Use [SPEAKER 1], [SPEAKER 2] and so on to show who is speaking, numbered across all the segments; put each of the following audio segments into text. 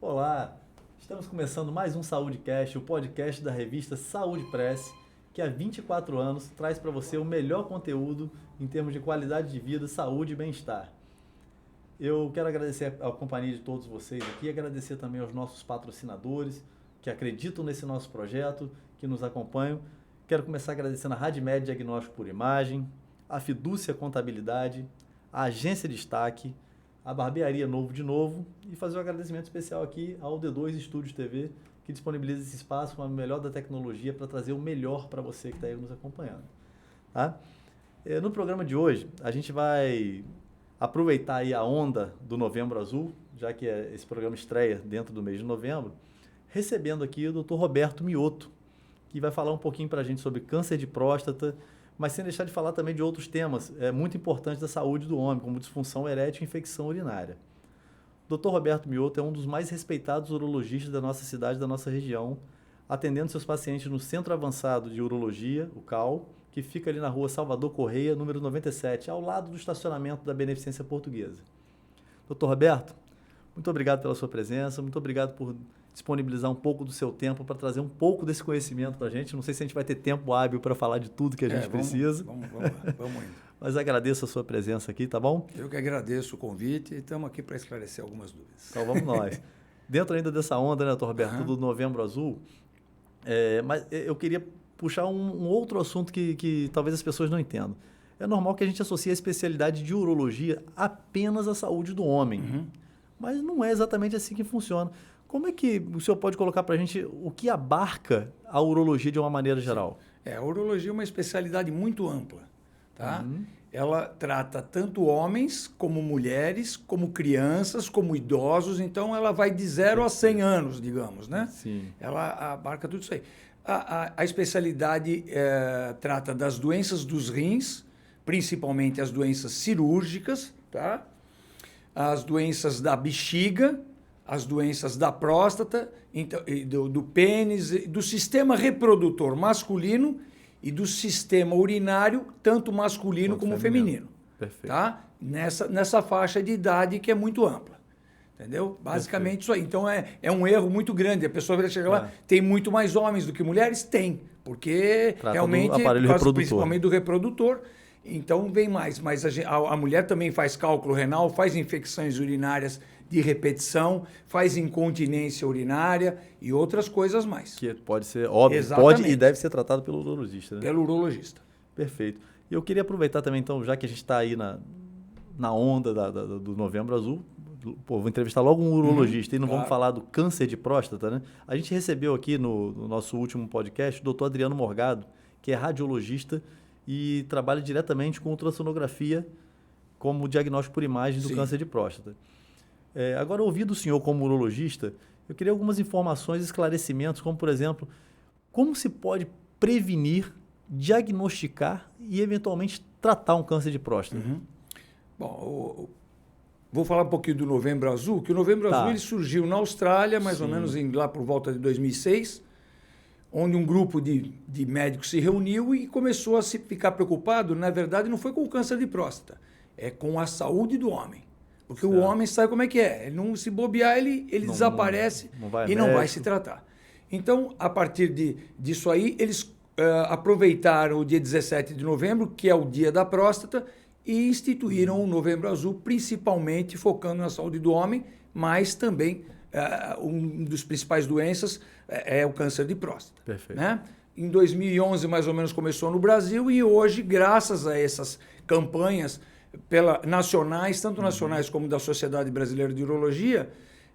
[SPEAKER 1] Olá, estamos começando mais um SaúdeCast, o podcast da revista Saúde Press, que há 24 anos traz para você o melhor conteúdo em termos de qualidade de vida, saúde e bem-estar. Eu quero agradecer a companhia de todos vocês aqui, agradecer também aos nossos patrocinadores que acreditam nesse nosso projeto, que nos acompanham. Quero começar agradecendo a Radmed Diagnóstico por Imagem, a Fidúcia Contabilidade, a Agência Destaque, a Barbearia Novo de Novo e fazer um agradecimento especial aqui ao D2 Estúdios TV, que disponibiliza esse espaço com a melhor da tecnologia para trazer o melhor para você que está aí nos acompanhando. Tá? No programa de hoje, a gente vai aproveitar aí a onda do Novembro Azul, já que esse programa estreia dentro do mês de novembro, recebendo aqui o Dr. Roberto Mioto, que vai falar um pouquinho para a gente sobre câncer de próstata, mas sem deixar de falar também de outros temas muito importantes da saúde do homem, como disfunção erétil e infecção urinária. O Dr. Roberto Mioto é um dos mais respeitados urologistas da nossa cidade, da nossa região, atendendo seus pacientes no Centro Avançado de Urologia, o CAU, que fica ali na rua Salvador Correia, número 97, ao lado do estacionamento da Beneficência Portuguesa. Dr. Roberto, muito obrigado pela sua presença, muito obrigado por disponibilizar um pouco do seu tempo para trazer um pouco desse conhecimento para a gente. Não sei se a gente vai ter tempo hábil para falar de tudo que a gente precisa.
[SPEAKER 2] Vamos indo.
[SPEAKER 1] Mas agradeço a sua presença aqui, tá bom?
[SPEAKER 2] Eu que agradeço o convite e estamos aqui para esclarecer algumas dúvidas.
[SPEAKER 1] Então vamos nós. Dentro ainda dessa onda, né, Dr. Roberto, do Novembro Azul, mas eu queria puxar um outro assunto que talvez as pessoas não entendam. É normal que a gente associe a especialidade de urologia apenas à saúde do homem. Mas não é exatamente assim que funciona. Como é que o senhor pode colocar para a gente o que abarca a urologia de uma maneira geral?
[SPEAKER 2] A urologia é uma especialidade muito ampla, tá? Ela trata tanto homens, como mulheres, como crianças, como idosos. Então, ela vai de 0 a 100 anos, digamos, né?
[SPEAKER 1] Sim.
[SPEAKER 2] Ela abarca tudo isso aí. A especialidade trata das doenças dos rins, principalmente as doenças cirúrgicas, tá? As doenças da bexiga, as doenças da próstata, então, do pênis, do sistema reprodutor masculino e do sistema urinário, tanto masculino como feminino.
[SPEAKER 1] Perfeito.
[SPEAKER 2] Tá? Nessa faixa de idade que é muito ampla. Entendeu? Basicamente Perfeito. Isso aí. Então é um erro muito grande. A pessoa vai chegar lá, tem muito mais homens do que mulheres? Tem. Porque
[SPEAKER 1] trata
[SPEAKER 2] realmente,
[SPEAKER 1] do aparelho reprodutor.
[SPEAKER 2] Principalmente do reprodutor, então vem mais. Mas a mulher também faz cálculo renal, faz infecções urinárias de repetição, faz incontinência urinária e outras coisas mais.
[SPEAKER 1] Que pode ser, óbvio,
[SPEAKER 2] Exatamente.
[SPEAKER 1] pode e deve ser tratado pelo urologista, né?
[SPEAKER 2] Pelo urologista.
[SPEAKER 1] Perfeito. E eu queria aproveitar também, então, já que a gente está aí na onda do Novembro Azul, vou entrevistar logo um urologista e não vamos falar do câncer de próstata, né? A gente recebeu aqui no nosso último podcast o doutor Adriano Morgado, que é radiologista e trabalha diretamente com ultrassonografia como diagnóstico por imagem do câncer de próstata. Agora, ouvindo o senhor como urologista, eu queria algumas informações e esclarecimentos, como, por exemplo, como se pode prevenir, diagnosticar e, eventualmente, tratar um câncer de próstata?
[SPEAKER 2] Bom, vou falar um pouquinho do Novembro Azul, que o Novembro Azul ele surgiu na Austrália, mais ou menos lá por volta de 2006, onde um grupo de médicos se reuniu e começou a se ficar preocupado. Na verdade, não foi com o câncer de próstata, é com a saúde do homem. Porque o homem sabe como é que é. Ele não se bobear, ele desaparece e não vai se tratar. Então, a partir disso aí, eles aproveitaram o dia 17 de novembro, que é o dia da próstata, e instituíram o Novembro Azul, principalmente focando na saúde do homem, mas também um dos principais doenças é o câncer de próstata.
[SPEAKER 1] Perfeito.
[SPEAKER 2] Né? Em 2011, mais ou menos, começou no Brasil e hoje, graças a essas campanhas nacionais, tanto nacionais como da Sociedade Brasileira de Urologia,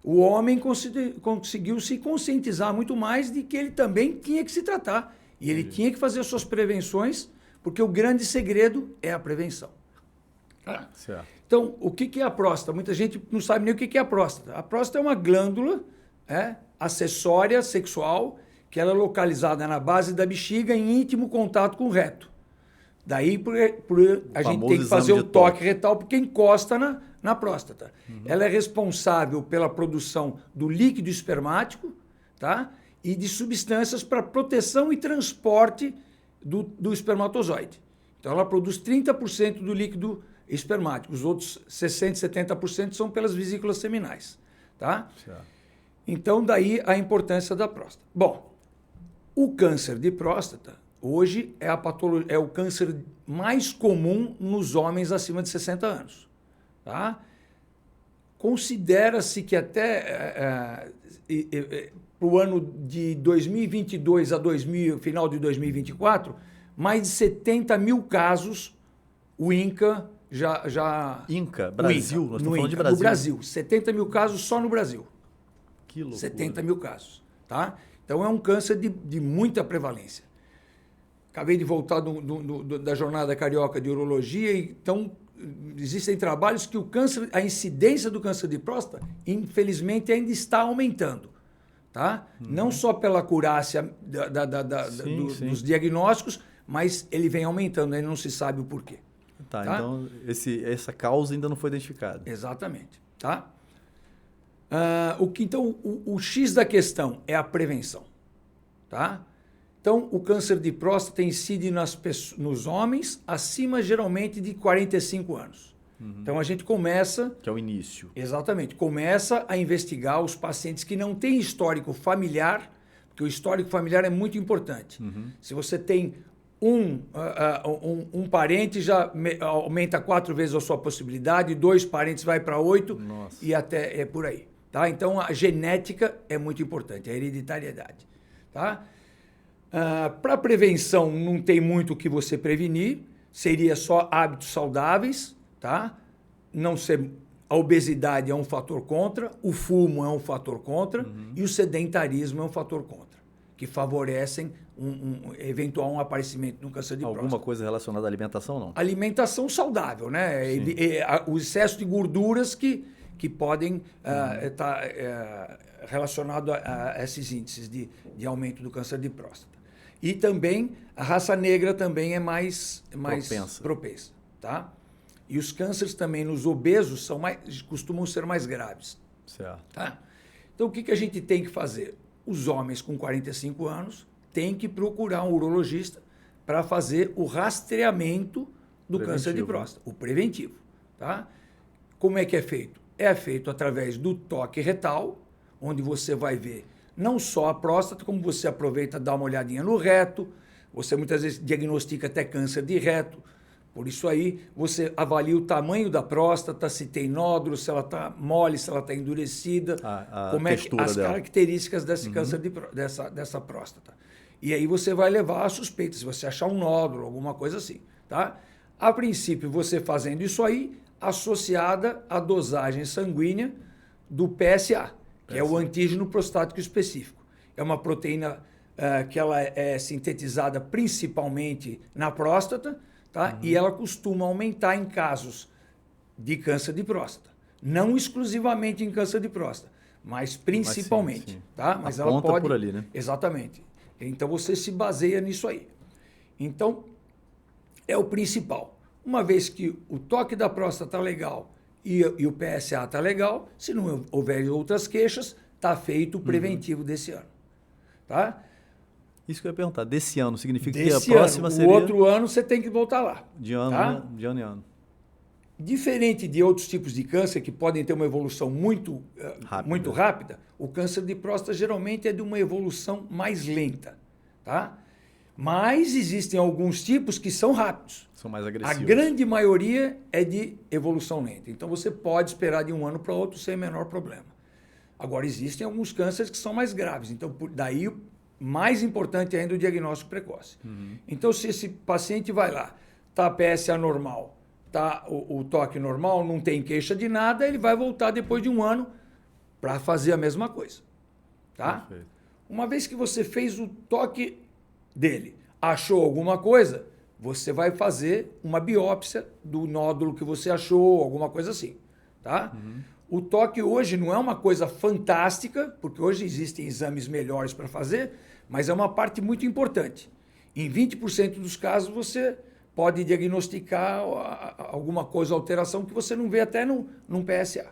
[SPEAKER 2] o homem conseguiu se conscientizar muito mais de que ele também tinha que se tratar. E ele tinha que fazer as suas prevenções, porque o grande segredo é a prevenção.
[SPEAKER 1] Certo.
[SPEAKER 2] Então, o que é a próstata? Muita gente não sabe nem o que é a próstata. A próstata é uma glândula acessória sexual, que ela é localizada na base da bexiga em íntimo contato com o reto. Daí a gente tem que fazer o toque retal porque encosta na próstata. Ela é responsável pela produção do líquido espermático, tá? E de substâncias para proteção e transporte do espermatozoide. Então, ela produz 30% do líquido espermático. Os outros 60%, 70% são pelas vesículas seminais. Tá? Então, daí a importância da próstata. Bom, o câncer de próstata, hoje, é o câncer mais comum nos homens acima de 60 anos. Tá? Considera-se que até para o ano de 2022 a final de 2024, mais de 70 mil casos o INCA
[SPEAKER 1] INCA, Brasil? Nós estamos falando de
[SPEAKER 2] Brasil.
[SPEAKER 1] Brasil.
[SPEAKER 2] No Brasil, 70 mil casos só no Brasil.
[SPEAKER 1] Que loucura.
[SPEAKER 2] 70 mil casos. Tá? Então é um câncer de muita prevalência. Acabei de voltar da jornada carioca de urologia, então existem trabalhos que a incidência do câncer de próstata, infelizmente, ainda está aumentando. Tá? Não só pela acurácia dos diagnósticos, mas ele vem aumentando, ainda não se sabe o porquê.
[SPEAKER 1] Tá? Então essa causa ainda não foi identificada.
[SPEAKER 2] Exatamente. Tá? Então, o X da questão é a prevenção. Tá? Então, o câncer de próstata incide nos homens acima, geralmente, de 45 anos. Então, a gente começa...
[SPEAKER 1] Que é o início.
[SPEAKER 2] Exatamente. Começa a investigar os pacientes que não têm histórico familiar, porque o histórico familiar é muito importante. Se você tem um parente, já aumenta 4 vezes a sua possibilidade, 2 parentes vai para 8, e até é por aí. Tá? Então, a genética é muito importante, a hereditariedade. Tá? Para prevenção, não tem muito o que você prevenir, seria só hábitos saudáveis, tá? A obesidade é um fator contra, o fumo é um fator contra e o sedentarismo é um fator contra, que favorecem um eventual aparecimento de um câncer de próstata.
[SPEAKER 1] Alguma coisa relacionada à alimentação, não?
[SPEAKER 2] Alimentação saudável, né? O excesso de gorduras que podem estar relacionados a esses índices de aumento do câncer de próstata. E também a raça negra também é mais propensa, tá? E os cânceres também nos obesos costumam ser mais graves.
[SPEAKER 1] Certo.
[SPEAKER 2] Tá? Então, o que a gente tem que fazer? Os homens com 45 anos têm que procurar um urologista para fazer o rastreamento do câncer de próstata, o preventivo. Tá? Como é que é feito? É feito através do toque retal, onde você vai ver não só a próstata, como você aproveita e dá uma olhadinha no reto, você muitas vezes diagnostica até câncer de reto. Por isso aí, você avalia o tamanho da próstata, se tem nódulo, se ela está mole, se ela está endurecida, como é que as características desse câncer dessa próstata. E aí você vai levar a suspeita, se você achar um nódulo, alguma coisa assim. Tá? A princípio, você fazendo isso aí, associada à dosagem sanguínea do PSA, que é o antígeno prostático específico. É uma proteína que ela é sintetizada principalmente na próstata, tá? E ela costuma aumentar em casos de câncer de próstata. Não exclusivamente em câncer de próstata, mas principalmente.
[SPEAKER 1] Sim.
[SPEAKER 2] Tá? Mas ela pode por ali, né? Exatamente. Então você se baseia nisso aí. Então, é o principal. Uma vez que o toque da próstata está legal e o PSA está legal, se não houver outras queixas, está feito o preventivo desse ano. Tá?
[SPEAKER 1] Isso que eu ia perguntar. Desse ano significa que a próxima seria...
[SPEAKER 2] O outro ano você tem que voltar lá.
[SPEAKER 1] De ano,
[SPEAKER 2] tá?
[SPEAKER 1] Né? De ano em ano.
[SPEAKER 2] Diferente de outros tipos de câncer que podem ter uma evolução muito rápida, o câncer de próstata geralmente é de uma evolução mais lenta. Tá? Mas existem alguns tipos que são rápidos.
[SPEAKER 1] São mais agressivos.
[SPEAKER 2] A grande maioria é de evolução lenta. Então, você pode esperar de um ano para outro sem menor problema. Agora, existem alguns cânceres que são mais graves. Então, daí, mais importante ainda o diagnóstico precoce. Então, se esse paciente vai lá, está a PSA normal, está o toque normal, não tem queixa de nada, ele vai voltar depois de um ano para fazer a mesma coisa. Tá?
[SPEAKER 1] Perfeito.
[SPEAKER 2] Uma vez que você fez o toque dele, achou alguma coisa, você vai fazer uma biópsia do nódulo que você achou, alguma coisa assim. Tá? O toque hoje não é uma coisa fantástica, porque hoje existem exames melhores para fazer, mas é uma parte muito importante. Em 20% dos casos, você pode diagnosticar alguma coisa, alteração, que você não vê até num PSA.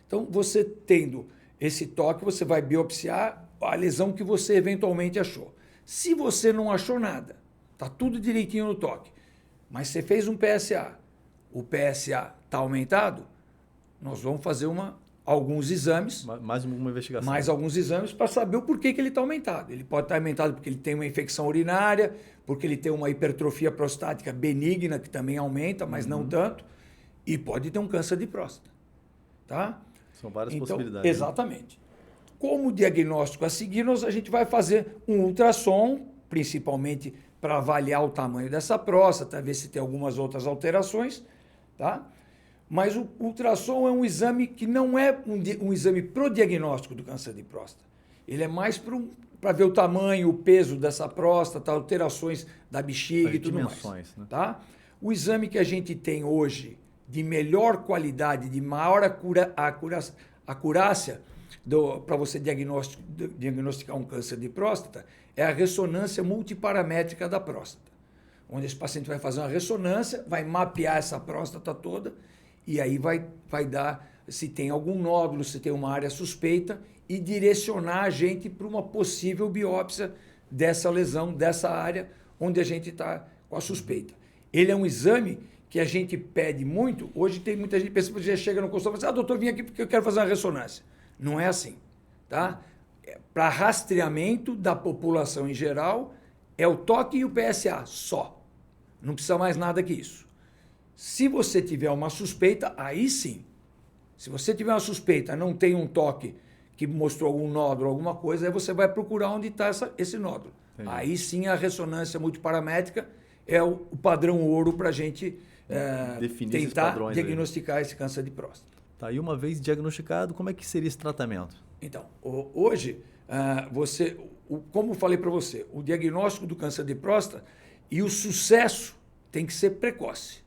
[SPEAKER 2] Então, você tendo esse toque, você vai biopsiar a lesão que você eventualmente achou. Se você não achou nada, está tudo direitinho no toque, mas você fez um PSA, o PSA está aumentado, nós vamos fazer uma alguns exames.
[SPEAKER 1] Mais uma investigação.
[SPEAKER 2] Mais alguns exames para saber o porquê que ele está aumentado. Ele pode estar aumentado porque ele tem uma infecção urinária, porque ele tem uma hipertrofia prostática benigna, que também aumenta, mas não tanto, e pode ter um câncer de próstata. Tá?
[SPEAKER 1] São várias possibilidades.
[SPEAKER 2] Exatamente. Como diagnóstico a seguir, a gente vai fazer um ultrassom, principalmente para avaliar o tamanho dessa próstata, ver se tem algumas outras alterações, tá? Mas o ultrassom é um exame que não é um exame pro diagnóstico do câncer de próstata. Ele é mais para ver o tamanho, o peso dessa próstata, alterações da bexiga e tudo mais.
[SPEAKER 1] Né?
[SPEAKER 2] Tá? O exame que a gente tem hoje de melhor qualidade, de maior acurácia para você diagnosticar um câncer de próstata é a ressonância multiparamétrica da próstata, onde esse paciente vai fazer uma ressonância, vai mapear essa próstata toda e aí vai dar se tem algum nódulo, se tem uma área suspeita e direcionar a gente para uma possível biópsia dessa lesão, dessa área onde a gente está com a suspeita. Ele é um exame que a gente pede muito. Hoje tem muita gente que já chega no consultório e fala doutor, vim aqui porque eu quero fazer uma ressonância. Não é assim, tá? Para rastreamento da população em geral, é o toque e o PSA só. Não precisa mais nada que isso. Se você tiver uma suspeita, aí sim. Se você tiver uma suspeita, não tem um toque que mostrou algum nódulo, alguma coisa, aí você vai procurar onde está esse nódulo. Entendi. Aí sim a ressonância multiparamétrica é o padrão ouro para a gente tentar diagnosticar esse câncer de próstata.
[SPEAKER 1] Tá, e uma vez diagnosticado, como é que seria esse tratamento?
[SPEAKER 2] Então, hoje, como falei para você, o diagnóstico do câncer de próstata e o sucesso tem que ser precoce.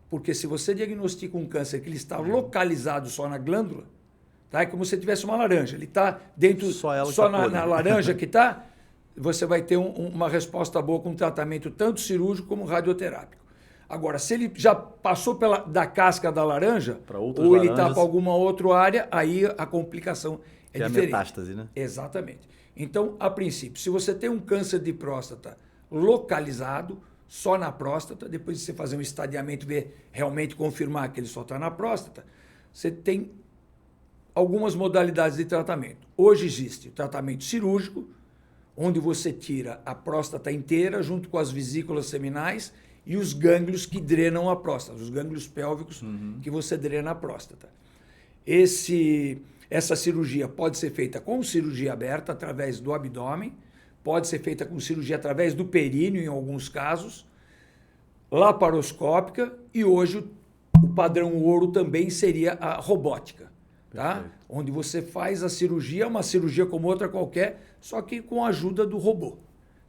[SPEAKER 2] Porque se você diagnostica um câncer que ele está localizado só na glândula, tá? É como se tivesse uma laranja. Ele está dentro, só na laranja que está, você vai ter uma resposta boa com um tratamento tanto cirúrgico como radioterápico. Agora, se ele já passou da casca da laranja, ou ele está com alguma outra área, aí a complicação é diferente.
[SPEAKER 1] É a metástase, né?
[SPEAKER 2] Exatamente. Então, a princípio, se você tem um câncer de próstata localizado, só na próstata, depois de você fazer um estadiamento, ver realmente confirmar que ele só está na próstata, você tem algumas modalidades de tratamento. Hoje existe o tratamento cirúrgico, onde você tira a próstata inteira junto com as vesículas seminais e os gânglios que drenam a próstata, os gânglios pélvicos que você drena a próstata. Essa cirurgia pode ser feita com cirurgia aberta, através do abdômen, pode ser feita com cirurgia através do períneo, em alguns casos, laparoscópica, e hoje o padrão ouro também seria a robótica, tá? Onde você faz a cirurgia, uma cirurgia como outra qualquer, só que com a ajuda do robô.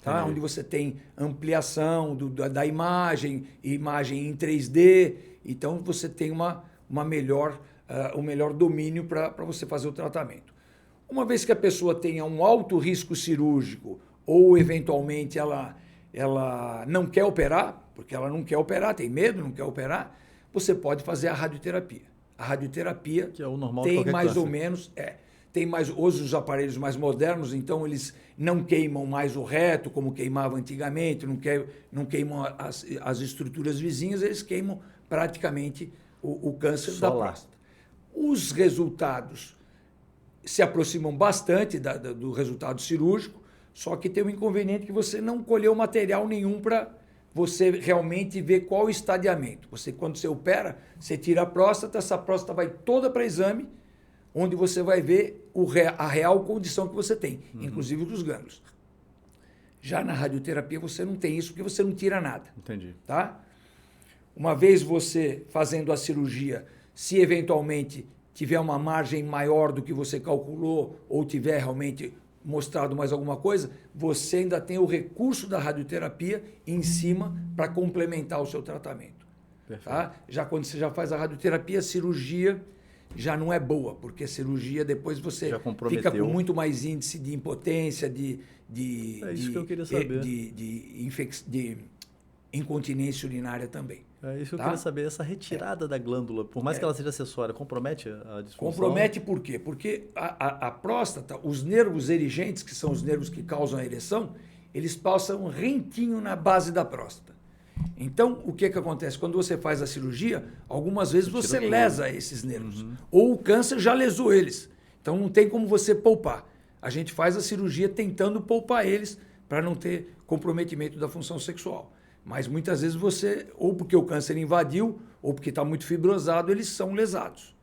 [SPEAKER 2] Tá? Onde você tem ampliação da imagem em 3D, então você tem um melhor domínio para você fazer o tratamento. Uma vez que a pessoa tenha um alto risco cirúrgico ou, eventualmente, ela não quer operar, porque ela não quer operar, tem medo, não quer operar, você pode fazer a radioterapia. A radioterapia
[SPEAKER 1] que é o normal
[SPEAKER 2] tem mais ou menos... hoje os aparelhos mais modernos, então eles não queimam mais o reto, como queimava antigamente, não queimam as estruturas vizinhas, eles queimam praticamente o câncer da próstata. Os resultados se aproximam bastante do resultado cirúrgico, só que tem um inconveniente que você não colheu material nenhum para você realmente ver qual o estadiamento. Quando você opera, você tira a próstata, essa próstata vai toda para exame, onde você vai ver a real condição que você tem, inclusive dos gânglios. Já na radioterapia você não tem isso, porque você não tira nada.
[SPEAKER 1] Entendi.
[SPEAKER 2] Tá? Uma vez você fazendo a cirurgia, se eventualmente tiver uma margem maior do que você calculou, ou tiver realmente mostrado mais alguma coisa, você ainda tem o recurso da radioterapia em cima para complementar o seu tratamento. Tá? Já quando você já faz a radioterapia, a cirurgia já não é boa, porque a cirurgia depois você fica com muito mais índice de impotência, de incontinência urinária também.
[SPEAKER 1] É isso que eu queria saber, essa retirada da glândula, por mais que ela seja acessória, compromete a disfunção?
[SPEAKER 2] Compromete por quê? Porque a próstata, os nervos erigentes, que são os nervos que causam a ereção, eles passam rentinho na base da próstata. Então, o que acontece? Quando você faz a cirurgia, algumas vezes você lesa esses nervos.
[SPEAKER 1] Uhum.
[SPEAKER 2] Ou o câncer já lesou eles. Então, não tem como você poupar. A gente faz a cirurgia tentando poupar eles para não ter comprometimento da função sexual. Mas muitas vezes você, ou porque o câncer invadiu, ou porque está muito fibrosado, eles são lesados.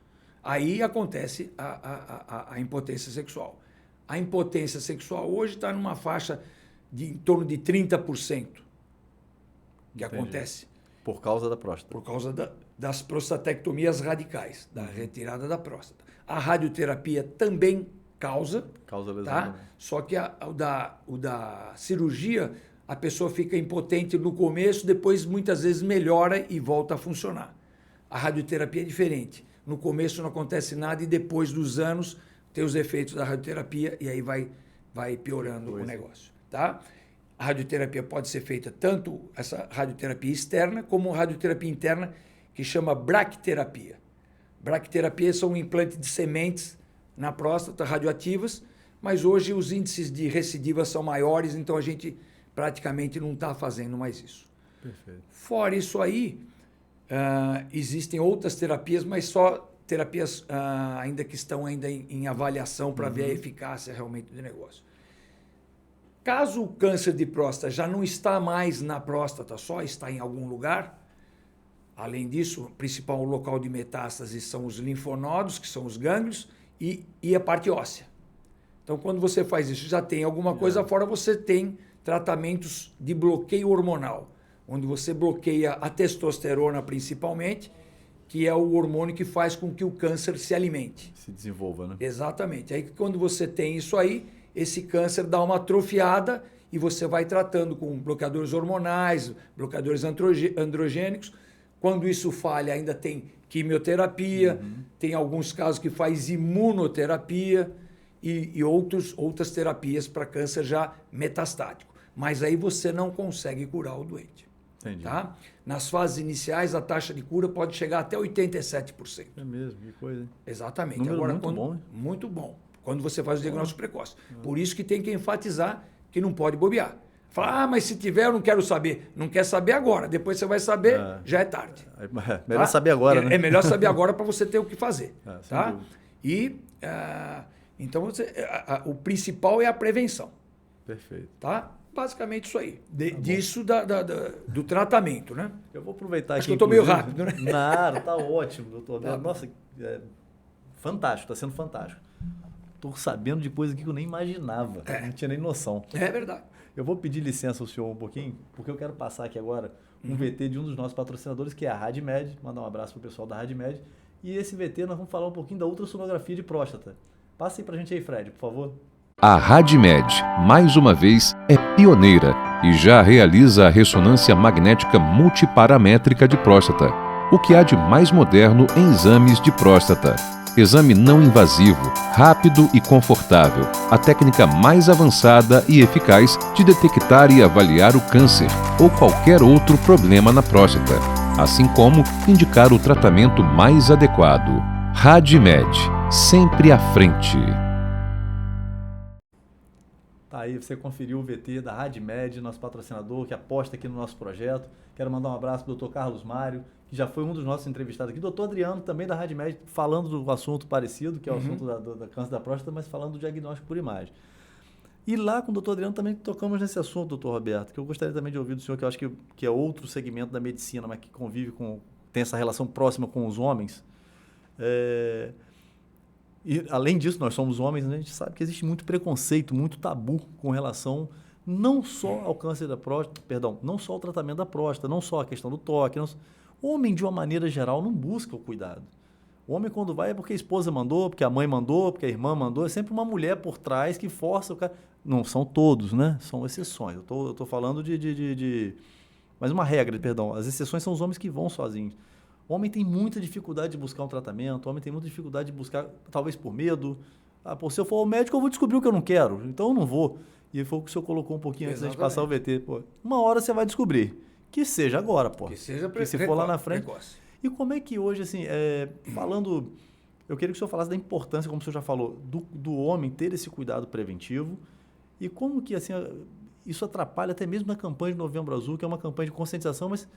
[SPEAKER 2] Aí acontece a impotência sexual. A impotência sexual hoje está numa faixa de em torno de 30% que acontece.
[SPEAKER 1] Por causa da próstata.
[SPEAKER 2] Por causa das prostatectomias radicais, da retirada da próstata. A radioterapia também causa lesão. Tá? Só que o da cirurgia, a pessoa fica impotente no começo, depois muitas vezes melhora e volta a funcionar. A radioterapia é diferente. No começo não acontece nada e depois dos anos tem os efeitos da radioterapia e aí vai piorando o negócio. Tá? A radioterapia pode ser feita tanto essa radioterapia externa como radioterapia interna, que chama braquiterapia. Braquiterapia são um implante de sementes na próstata radioativas, mas hoje os índices de recidiva são maiores, então a gente praticamente não está fazendo mais isso.
[SPEAKER 1] Perfeito.
[SPEAKER 2] Fora isso aí, existem outras terapias, mas só terapias ainda que estão ainda em avaliação para ver a eficácia realmente do negócio. Caso o câncer de próstata já não está mais na próstata, só está em algum lugar, além disso, o principal local de metástase são os linfonodos, que são os gânglios, e a parte óssea. Então, quando você faz isso, já tem alguma coisa fora, você tem tratamentos de bloqueio hormonal, onde você bloqueia a testosterona principalmente, que é o hormônio que faz com que o câncer se alimente.
[SPEAKER 1] Se desenvolva, né?
[SPEAKER 2] Exatamente. Aí, quando você tem isso aí, esse câncer dá uma atrofiada e você vai tratando com bloqueadores hormonais, bloqueadores androgênicos. Quando isso falha, ainda tem quimioterapia, tem alguns casos que faz imunoterapia e outras terapias para câncer já metastático. Mas aí você não consegue curar o doente.
[SPEAKER 1] Entendi.
[SPEAKER 2] Tá? Nas fases iniciais, a taxa de cura pode chegar até 87%.
[SPEAKER 1] É mesmo, que coisa, hein?
[SPEAKER 2] Exatamente.
[SPEAKER 1] Número
[SPEAKER 2] Agora,
[SPEAKER 1] muito bom, hein?
[SPEAKER 2] Muito bom. Quando você faz o diagnóstico precoce. Por isso que tem que enfatizar que não pode bobear. Fala, mas se tiver, eu não quero saber. Não quer saber agora. Depois você vai saber, já é tarde.
[SPEAKER 1] Melhor saber agora, né?
[SPEAKER 2] É melhor saber agora para você ter o que fazer. Tá?
[SPEAKER 1] Dúvida.
[SPEAKER 2] E, então, o principal é a prevenção.
[SPEAKER 1] Perfeito.
[SPEAKER 2] Tá? Basicamente isso aí. Disso do tratamento, né?
[SPEAKER 1] Eu vou aproveitar
[SPEAKER 2] Acho
[SPEAKER 1] aqui.
[SPEAKER 2] que eu estou meio rápido, né?
[SPEAKER 1] Nada, tá ótimo, doutor.
[SPEAKER 2] Tá.
[SPEAKER 1] Nossa, fantástico, está sendo fantástico. Estou sabendo de coisa que eu nem imaginava, não tinha nem noção.
[SPEAKER 2] É verdade.
[SPEAKER 1] Eu vou pedir licença ao senhor um pouquinho, porque eu quero passar aqui agora um VT de um dos nossos patrocinadores, que é a RadMed. Mandar um abraço para o pessoal da RadMed. E esse VT nós vamos falar um pouquinho da ultrassonografia de próstata. Passa aí para a gente aí, Fred, por favor.
[SPEAKER 3] A RadMed, mais uma vez, é pioneira e já realiza a ressonância magnética multiparamétrica de próstata, o que há de mais moderno em exames de próstata. Exame não invasivo, rápido e confortável, a técnica mais avançada e eficaz de detectar e avaliar o câncer ou qualquer outro problema na próstata, assim como indicar o tratamento mais adequado. RadMed, sempre à frente.
[SPEAKER 1] Tá aí, você conferiu o VT da RadMed, nosso patrocinador, que aposta aqui no nosso projeto. Quero mandar um abraço para o Dr. Carlos Mário, que já foi um dos nossos entrevistados aqui. Dr. Adriano, também da RadMed, falando do assunto parecido, que é o assunto da câncer da próstata, mas falando do diagnóstico por imagem. E lá com o Dr. Adriano também tocamos nesse assunto, Dr. Roberto, que eu gostaria também de ouvir do senhor, que eu acho que é outro segmento da medicina, mas que convive tem essa relação próxima com os homens. E, além disso, nós somos homens, né? A gente sabe que existe muito preconceito, muito tabu com relação não só ao câncer da próstata, não só ao tratamento da próstata, não só a questão do toque. O homem, de uma maneira geral, não busca o cuidado. O homem, quando vai, é porque a esposa mandou, porque a mãe mandou, porque a irmã mandou. É sempre uma mulher por trás que força o cara. Não são todos, né? São exceções. Eu tô falando Mas uma regra, perdão. As exceções são os homens que vão sozinhos. O homem tem muita dificuldade de buscar um tratamento, o homem tem muita dificuldade de buscar, talvez por medo. Se eu for ao médico, eu vou descobrir o que eu não quero, então eu não vou. E foi o que o senhor colocou um pouquinho antes de passar o VT. Uma hora você vai descobrir. Que seja agora,
[SPEAKER 2] Que seja
[SPEAKER 1] se for lá na frente.
[SPEAKER 2] Precoce.
[SPEAKER 1] E como é que hoje, assim, falando... Eu queria que o senhor falasse da importância, como o senhor já falou, do homem ter esse cuidado preventivo. E como que, assim, isso atrapalha até mesmo na campanha de Novembro Azul, que é uma campanha de conscientização, mas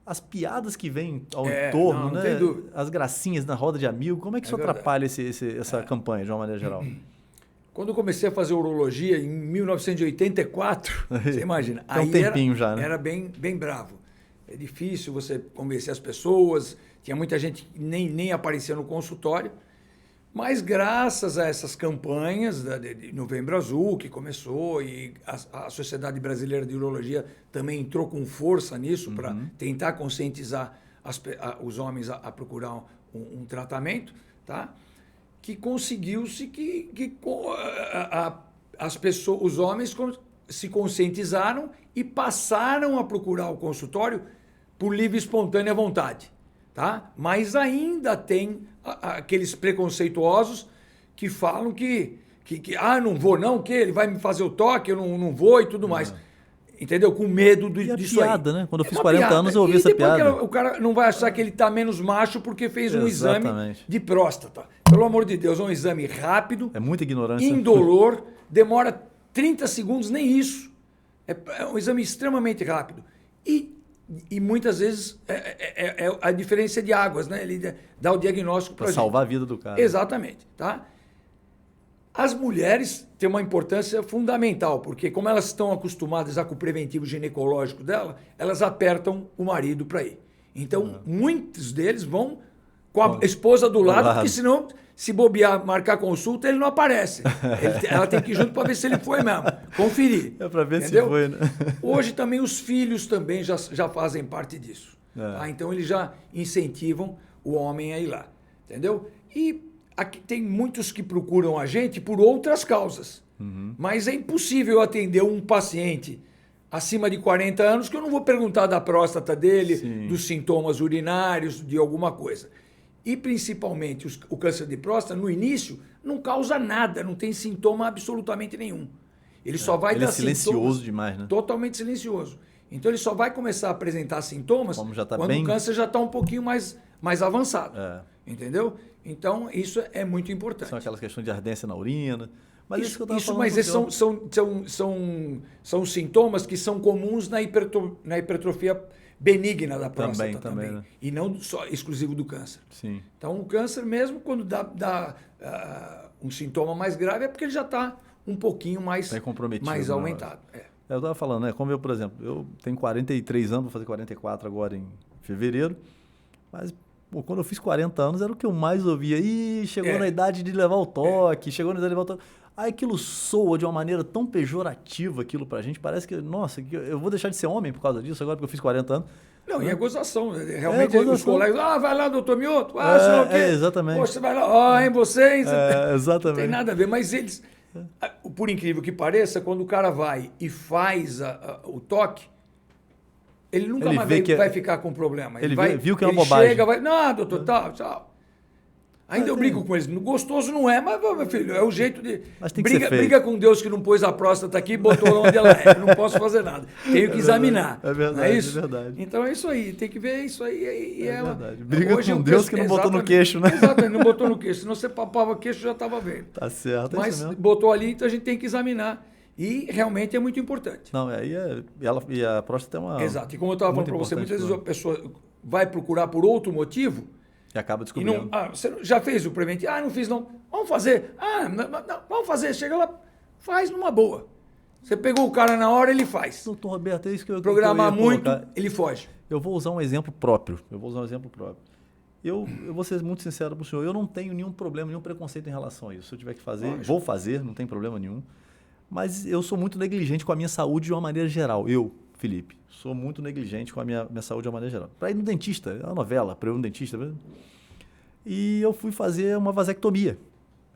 [SPEAKER 1] as piadas que vêm ao entorno,
[SPEAKER 2] não
[SPEAKER 1] né?
[SPEAKER 2] tem dúvida.
[SPEAKER 1] As gracinhas na roda de amigo, como é que isso atrapalha essa campanha, de uma maneira geral?
[SPEAKER 2] Quando eu comecei a fazer urologia, em 1984, você imagina,
[SPEAKER 1] Tem um tempinho já, né?
[SPEAKER 2] Era bem bravo. É difícil você convencer as pessoas, tinha muita gente que nem aparecia no consultório, mas graças a essas campanhas de Novembro Azul, que começou, e a Sociedade Brasileira de Urologia também entrou com força nisso para tentar conscientizar os homens a procurar um tratamento, tá? Que conseguiu-se que as pessoas, os homens se conscientizaram e passaram a procurar o consultório por livre e espontânea vontade, tá? Mas ainda tem aqueles preconceituosos que falam que não vou não, que ele vai me fazer o toque, eu não vou e tudo mais. Entendeu? Com medo disso
[SPEAKER 1] piada,
[SPEAKER 2] aí.
[SPEAKER 1] Né? Quando eu fiz 40 anos eu ouvi essa
[SPEAKER 2] depois
[SPEAKER 1] piada.
[SPEAKER 2] O cara não vai achar que ele está menos macho porque fez um exame
[SPEAKER 1] Exatamente.
[SPEAKER 2] de próstata. Pelo amor de Deus, é um exame rápido,
[SPEAKER 1] É muita ignorância.
[SPEAKER 2] indolor, demora 30 segundos, nem isso. É um exame extremamente rápido. E muitas vezes é a diferença de águas, né? Ele dá o diagnóstico para
[SPEAKER 1] salvar a vida do cara.
[SPEAKER 2] Exatamente, tá? As mulheres têm uma importância fundamental, porque como elas estão acostumadas com o preventivo ginecológico dela, elas apertam o marido para ir. Então, muitos deles vão com a esposa do lado, porque senão, se bobear, marcar consulta, ele não aparece. Ela tem que ir junto para ver se ele foi mesmo, conferir.
[SPEAKER 1] É para ver
[SPEAKER 2] entendeu?
[SPEAKER 1] se foi, né?
[SPEAKER 2] Hoje também os filhos também já fazem parte disso. Tá? Então, eles já incentivam o homem a ir lá, entendeu? E aqui tem muitos que procuram a gente por outras causas. Mas é impossível atender um paciente acima de 40 anos que eu não vou perguntar da próstata dele, dos sintomas urinários, de alguma coisa. E principalmente o câncer de próstata, no início, não causa nada, não tem sintoma absolutamente nenhum. Ele só vai dar
[SPEAKER 1] silencioso demais, né?
[SPEAKER 2] Totalmente silencioso. Então ele só vai começar a apresentar sintomas quando o câncer já está um pouquinho mais avançado. Entendeu? Então, isso é muito importante.
[SPEAKER 1] São aquelas questões de ardência na urina. Mas isso que eu estava falando.
[SPEAKER 2] Mas esses são sintomas que são comuns na hipertrofia benigna da próstata também. Né? E não só exclusivo do câncer.
[SPEAKER 1] Sim.
[SPEAKER 2] Então, o câncer mesmo, quando dá um sintoma mais grave, é porque ele já está um pouquinho mais aumentado.
[SPEAKER 1] Eu estava falando, né? Como eu, por exemplo, eu tenho 43 anos, vou fazer 44 agora em fevereiro, mas quando eu fiz 40 anos era o que eu mais ouvia. Ih, chegou na idade de levar o toque, chegou na idade de levar o toque. Aí aquilo soa de uma maneira tão pejorativa aquilo pra gente, parece que, nossa, eu vou deixar de ser homem por causa disso agora, porque eu fiz 40 anos.
[SPEAKER 2] Não, e é gozação. Realmente os colegas, vai lá, doutor Mioto, sei lá o quê.
[SPEAKER 1] Exatamente.
[SPEAKER 2] Poxa, você vai lá, hein, vocês.
[SPEAKER 1] Exatamente.
[SPEAKER 2] Não tem nada a ver, mas eles, por incrível que pareça, quando o cara vai e faz o toque, ele nunca mais vai ficar com problema.
[SPEAKER 1] Ele viu que é uma bobagem.
[SPEAKER 2] Chega, não, doutor, tchau. Ainda eu brigo com eles. Gostoso não é, mas, meu filho, é o jeito de...
[SPEAKER 1] Mas tem que ser feito.
[SPEAKER 2] Briga com Deus que não pôs a próstata aqui e botou onde ela é. Eu não posso fazer nada. Tenho que examinar.
[SPEAKER 1] É verdade,
[SPEAKER 2] não é isso?
[SPEAKER 1] É verdade.
[SPEAKER 2] Então é isso aí. Tem que ver isso aí.
[SPEAKER 1] É verdade. Briga com Deus que não botou no queixo, né?
[SPEAKER 2] Exatamente, não botou no queixo. Senão você papava o queixo, já estava vendo.
[SPEAKER 1] Tá certo.
[SPEAKER 2] Mas botou ali, então a gente tem que examinar. E realmente é muito importante.
[SPEAKER 1] Não, e a próstata é uma...
[SPEAKER 2] Exato. E como eu estava falando para você, muitas vezes a pessoa vai procurar por outro motivo...
[SPEAKER 1] E acaba descobrindo.
[SPEAKER 2] Você já fez o preventivo? Não fiz não. Vamos fazer. Não, vamos fazer. Chega lá, faz numa boa. Você pegou o cara na hora, ele faz.
[SPEAKER 1] Doutor Roberto, é isso que eu
[SPEAKER 2] programar muito, ele foge.
[SPEAKER 1] Eu vou usar um exemplo próprio. Eu vou ser muito sincero para o senhor. Eu não tenho nenhum problema, nenhum preconceito em relação a isso. Se eu tiver que fazer, vou fazer, não tem problema nenhum. Mas eu sou muito negligente com a minha saúde de uma maneira geral. Eu, Felipe, sou muito negligente com a minha saúde de uma maneira geral. Para ir no dentista, é uma novela, para eu ir no dentista. E eu fui fazer uma vasectomia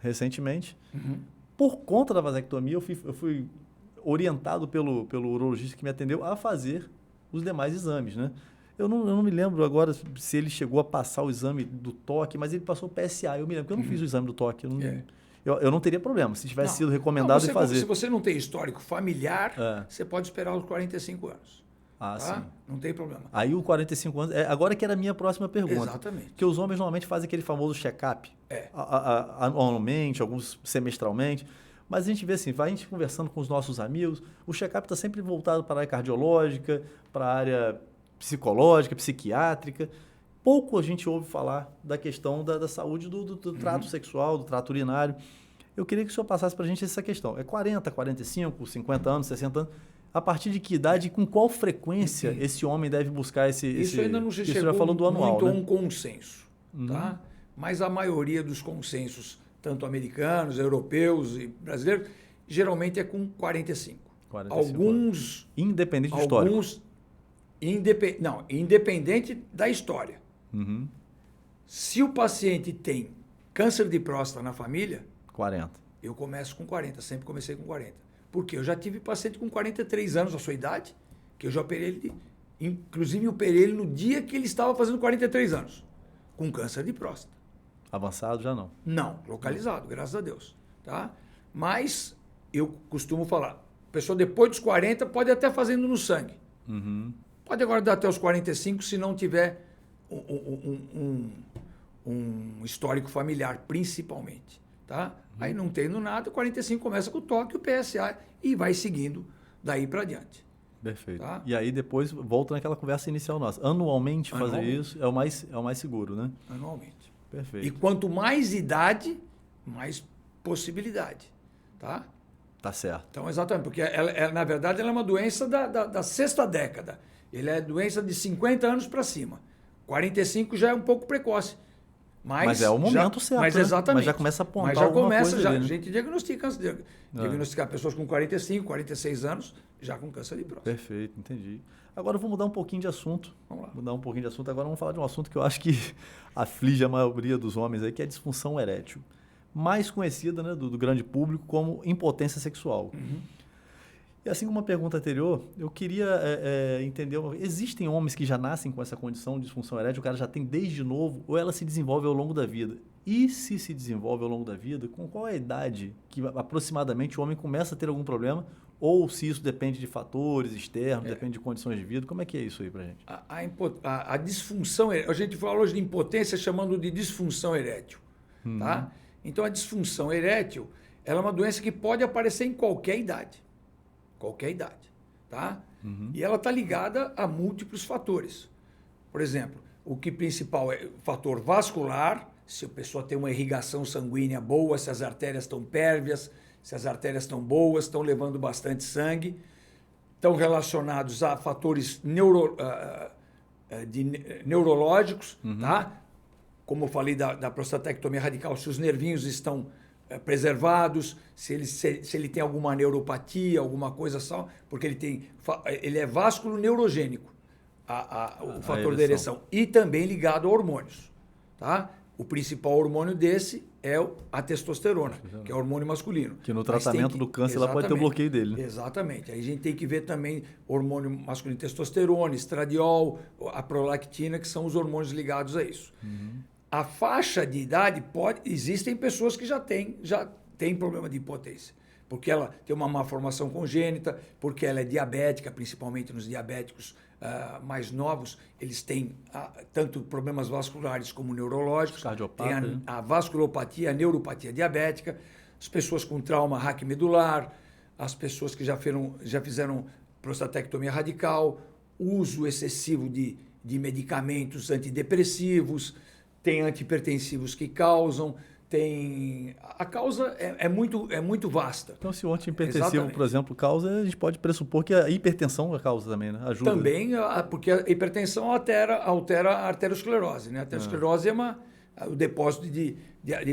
[SPEAKER 1] recentemente. Por conta da vasectomia, eu fui orientado pelo urologista que me atendeu a fazer os demais exames, né? Eu não me lembro agora se ele chegou a passar o exame do toque, mas ele passou o PSA. Eu me lembro, porque eu não fiz o exame do toque. Eu não teria problema se tivesse sido recomendado de fazer.
[SPEAKER 2] Se você não tem histórico familiar, você pode esperar os 45 anos.
[SPEAKER 1] Sim.
[SPEAKER 2] Não tem problema.
[SPEAKER 1] Aí o 45 anos... agora que era a minha próxima pergunta.
[SPEAKER 2] Exatamente.
[SPEAKER 1] Porque os homens normalmente fazem aquele famoso check-up. Anualmente, alguns semestralmente. Mas a gente vê assim, vai a gente conversando com os nossos amigos, o check-up está sempre voltado para a área cardiológica, para a área psicológica, psiquiátrica. Pouco a gente ouve falar da questão da saúde do trato sexual, do trato urinário. Eu queria que o senhor passasse para a gente essa questão. É 40, 45, 50 anos, 60 anos? A partir de que idade e com qual frequência esse homem deve buscar esse...
[SPEAKER 2] Isso ainda não se
[SPEAKER 1] isso
[SPEAKER 2] chegou
[SPEAKER 1] já falou do anual,
[SPEAKER 2] muito
[SPEAKER 1] né?
[SPEAKER 2] a um consenso, tá? Mas a maioria dos consensos, tanto americanos, europeus e brasileiros, geralmente é com 45.
[SPEAKER 1] 45
[SPEAKER 2] alguns...
[SPEAKER 1] Independente do histórico.
[SPEAKER 2] Alguns... Independente da história. Se o paciente tem câncer de próstata na família...
[SPEAKER 1] 40.
[SPEAKER 2] Eu começo com 40, sempre comecei com 40. Porque eu já tive paciente com 43 anos, a sua idade, que eu já operei ele, inclusive eu operei ele no dia que ele estava fazendo 43 anos, com câncer de próstata.
[SPEAKER 1] Avançado já não?
[SPEAKER 2] Não, localizado, graças a Deus. Tá? Mas eu costumo falar, a pessoa depois dos 40 pode até fazendo no sangue. Pode aguardar até os 45 se não tiver um histórico familiar, principalmente. Tá? Aí não tendo nada, 45 começa com o toque, o PSA e vai seguindo daí para diante.
[SPEAKER 1] Perfeito.
[SPEAKER 2] Tá?
[SPEAKER 1] E aí depois volta naquela conversa inicial nossa. Anualmente fazer isso é o mais seguro, né?
[SPEAKER 2] Anualmente.
[SPEAKER 1] Perfeito.
[SPEAKER 2] E quanto mais idade, mais possibilidade. Tá?
[SPEAKER 1] Tá certo.
[SPEAKER 2] Então, exatamente, porque na verdade ela é uma doença da sexta década. Ele é doença de 50 anos para cima. 45 já é um pouco precoce. Mas
[SPEAKER 1] é o momento certo,
[SPEAKER 2] mas
[SPEAKER 1] né?
[SPEAKER 2] exatamente.
[SPEAKER 1] Mas já começa a apontar
[SPEAKER 2] mas já
[SPEAKER 1] alguma
[SPEAKER 2] começa,
[SPEAKER 1] coisa
[SPEAKER 2] já,
[SPEAKER 1] ali, né?
[SPEAKER 2] a gente diagnosticar pessoas com 45, 46 anos já com câncer de próstata.
[SPEAKER 1] Perfeito, entendi. Agora eu vou mudar um pouquinho de assunto.
[SPEAKER 2] Vamos lá.
[SPEAKER 1] Mudar um pouquinho de assunto. Agora vamos falar de um assunto que eu acho que aflige a maioria dos homens aí, que é a disfunção erétil. Mais conhecida, né, do grande público como impotência sexual. E assim como uma pergunta anterior, eu queria entender, existem homens que já nascem com essa condição de disfunção erétil, o cara já tem desde novo, ou ela se desenvolve ao longo da vida? E se desenvolve ao longo da vida, com qual é a idade que aproximadamente o homem começa a ter algum problema? Ou se isso depende de fatores externos, depende de condições de vida? Como é que é isso aí pra gente?
[SPEAKER 2] A disfunção, a gente fala hoje de impotência chamando de disfunção erétil. Tá? Então a disfunção erétil, ela é uma doença que pode aparecer em qualquer idade. Qualquer idade, tá? E ela está ligada a múltiplos fatores. Por exemplo, o que principal é o fator vascular, se a pessoa tem uma irrigação sanguínea boa, se as artérias estão pérvias, se as artérias estão boas, estão levando bastante sangue, estão relacionados a fatores neurológicos, tá? Como eu falei da prostatectomia radical, se os nervinhos estão preservados, se ele tem alguma neuropatia, alguma coisa só, porque ele é vasculo neurogênico, o fator da ereção, e também ligado a hormônios. Tá? O principal hormônio desse é a testosterona, que é o hormônio masculino.
[SPEAKER 1] Que no tratamento do câncer ela pode ter o bloqueio dele. Né?
[SPEAKER 2] Exatamente. Aí a gente tem que ver também hormônio masculino, testosterona, estradiol, a prolactina, que são os hormônios ligados a isso. A faixa de idade existem pessoas que já têm problema de impotência, porque ela tem uma má formação congênita, porque ela é diabética, principalmente nos diabéticos mais novos, eles têm tanto problemas vasculares como neurológicos, tem a vasculopatia, a neuropatia diabética, as pessoas com trauma raquimedular, as pessoas que já fizeram prostatectomia radical, uso excessivo de medicamentos antidepressivos, tem antihipertensivos que causam, a causa é muito vasta.
[SPEAKER 1] Então, se o antihipertensivo, por exemplo, causa, a gente pode pressupor que a hipertensão é a causa também, né? Ajuda.
[SPEAKER 2] Também, porque a hipertensão altera a arteriosclerose, né? A arteriosclerose é o depósito de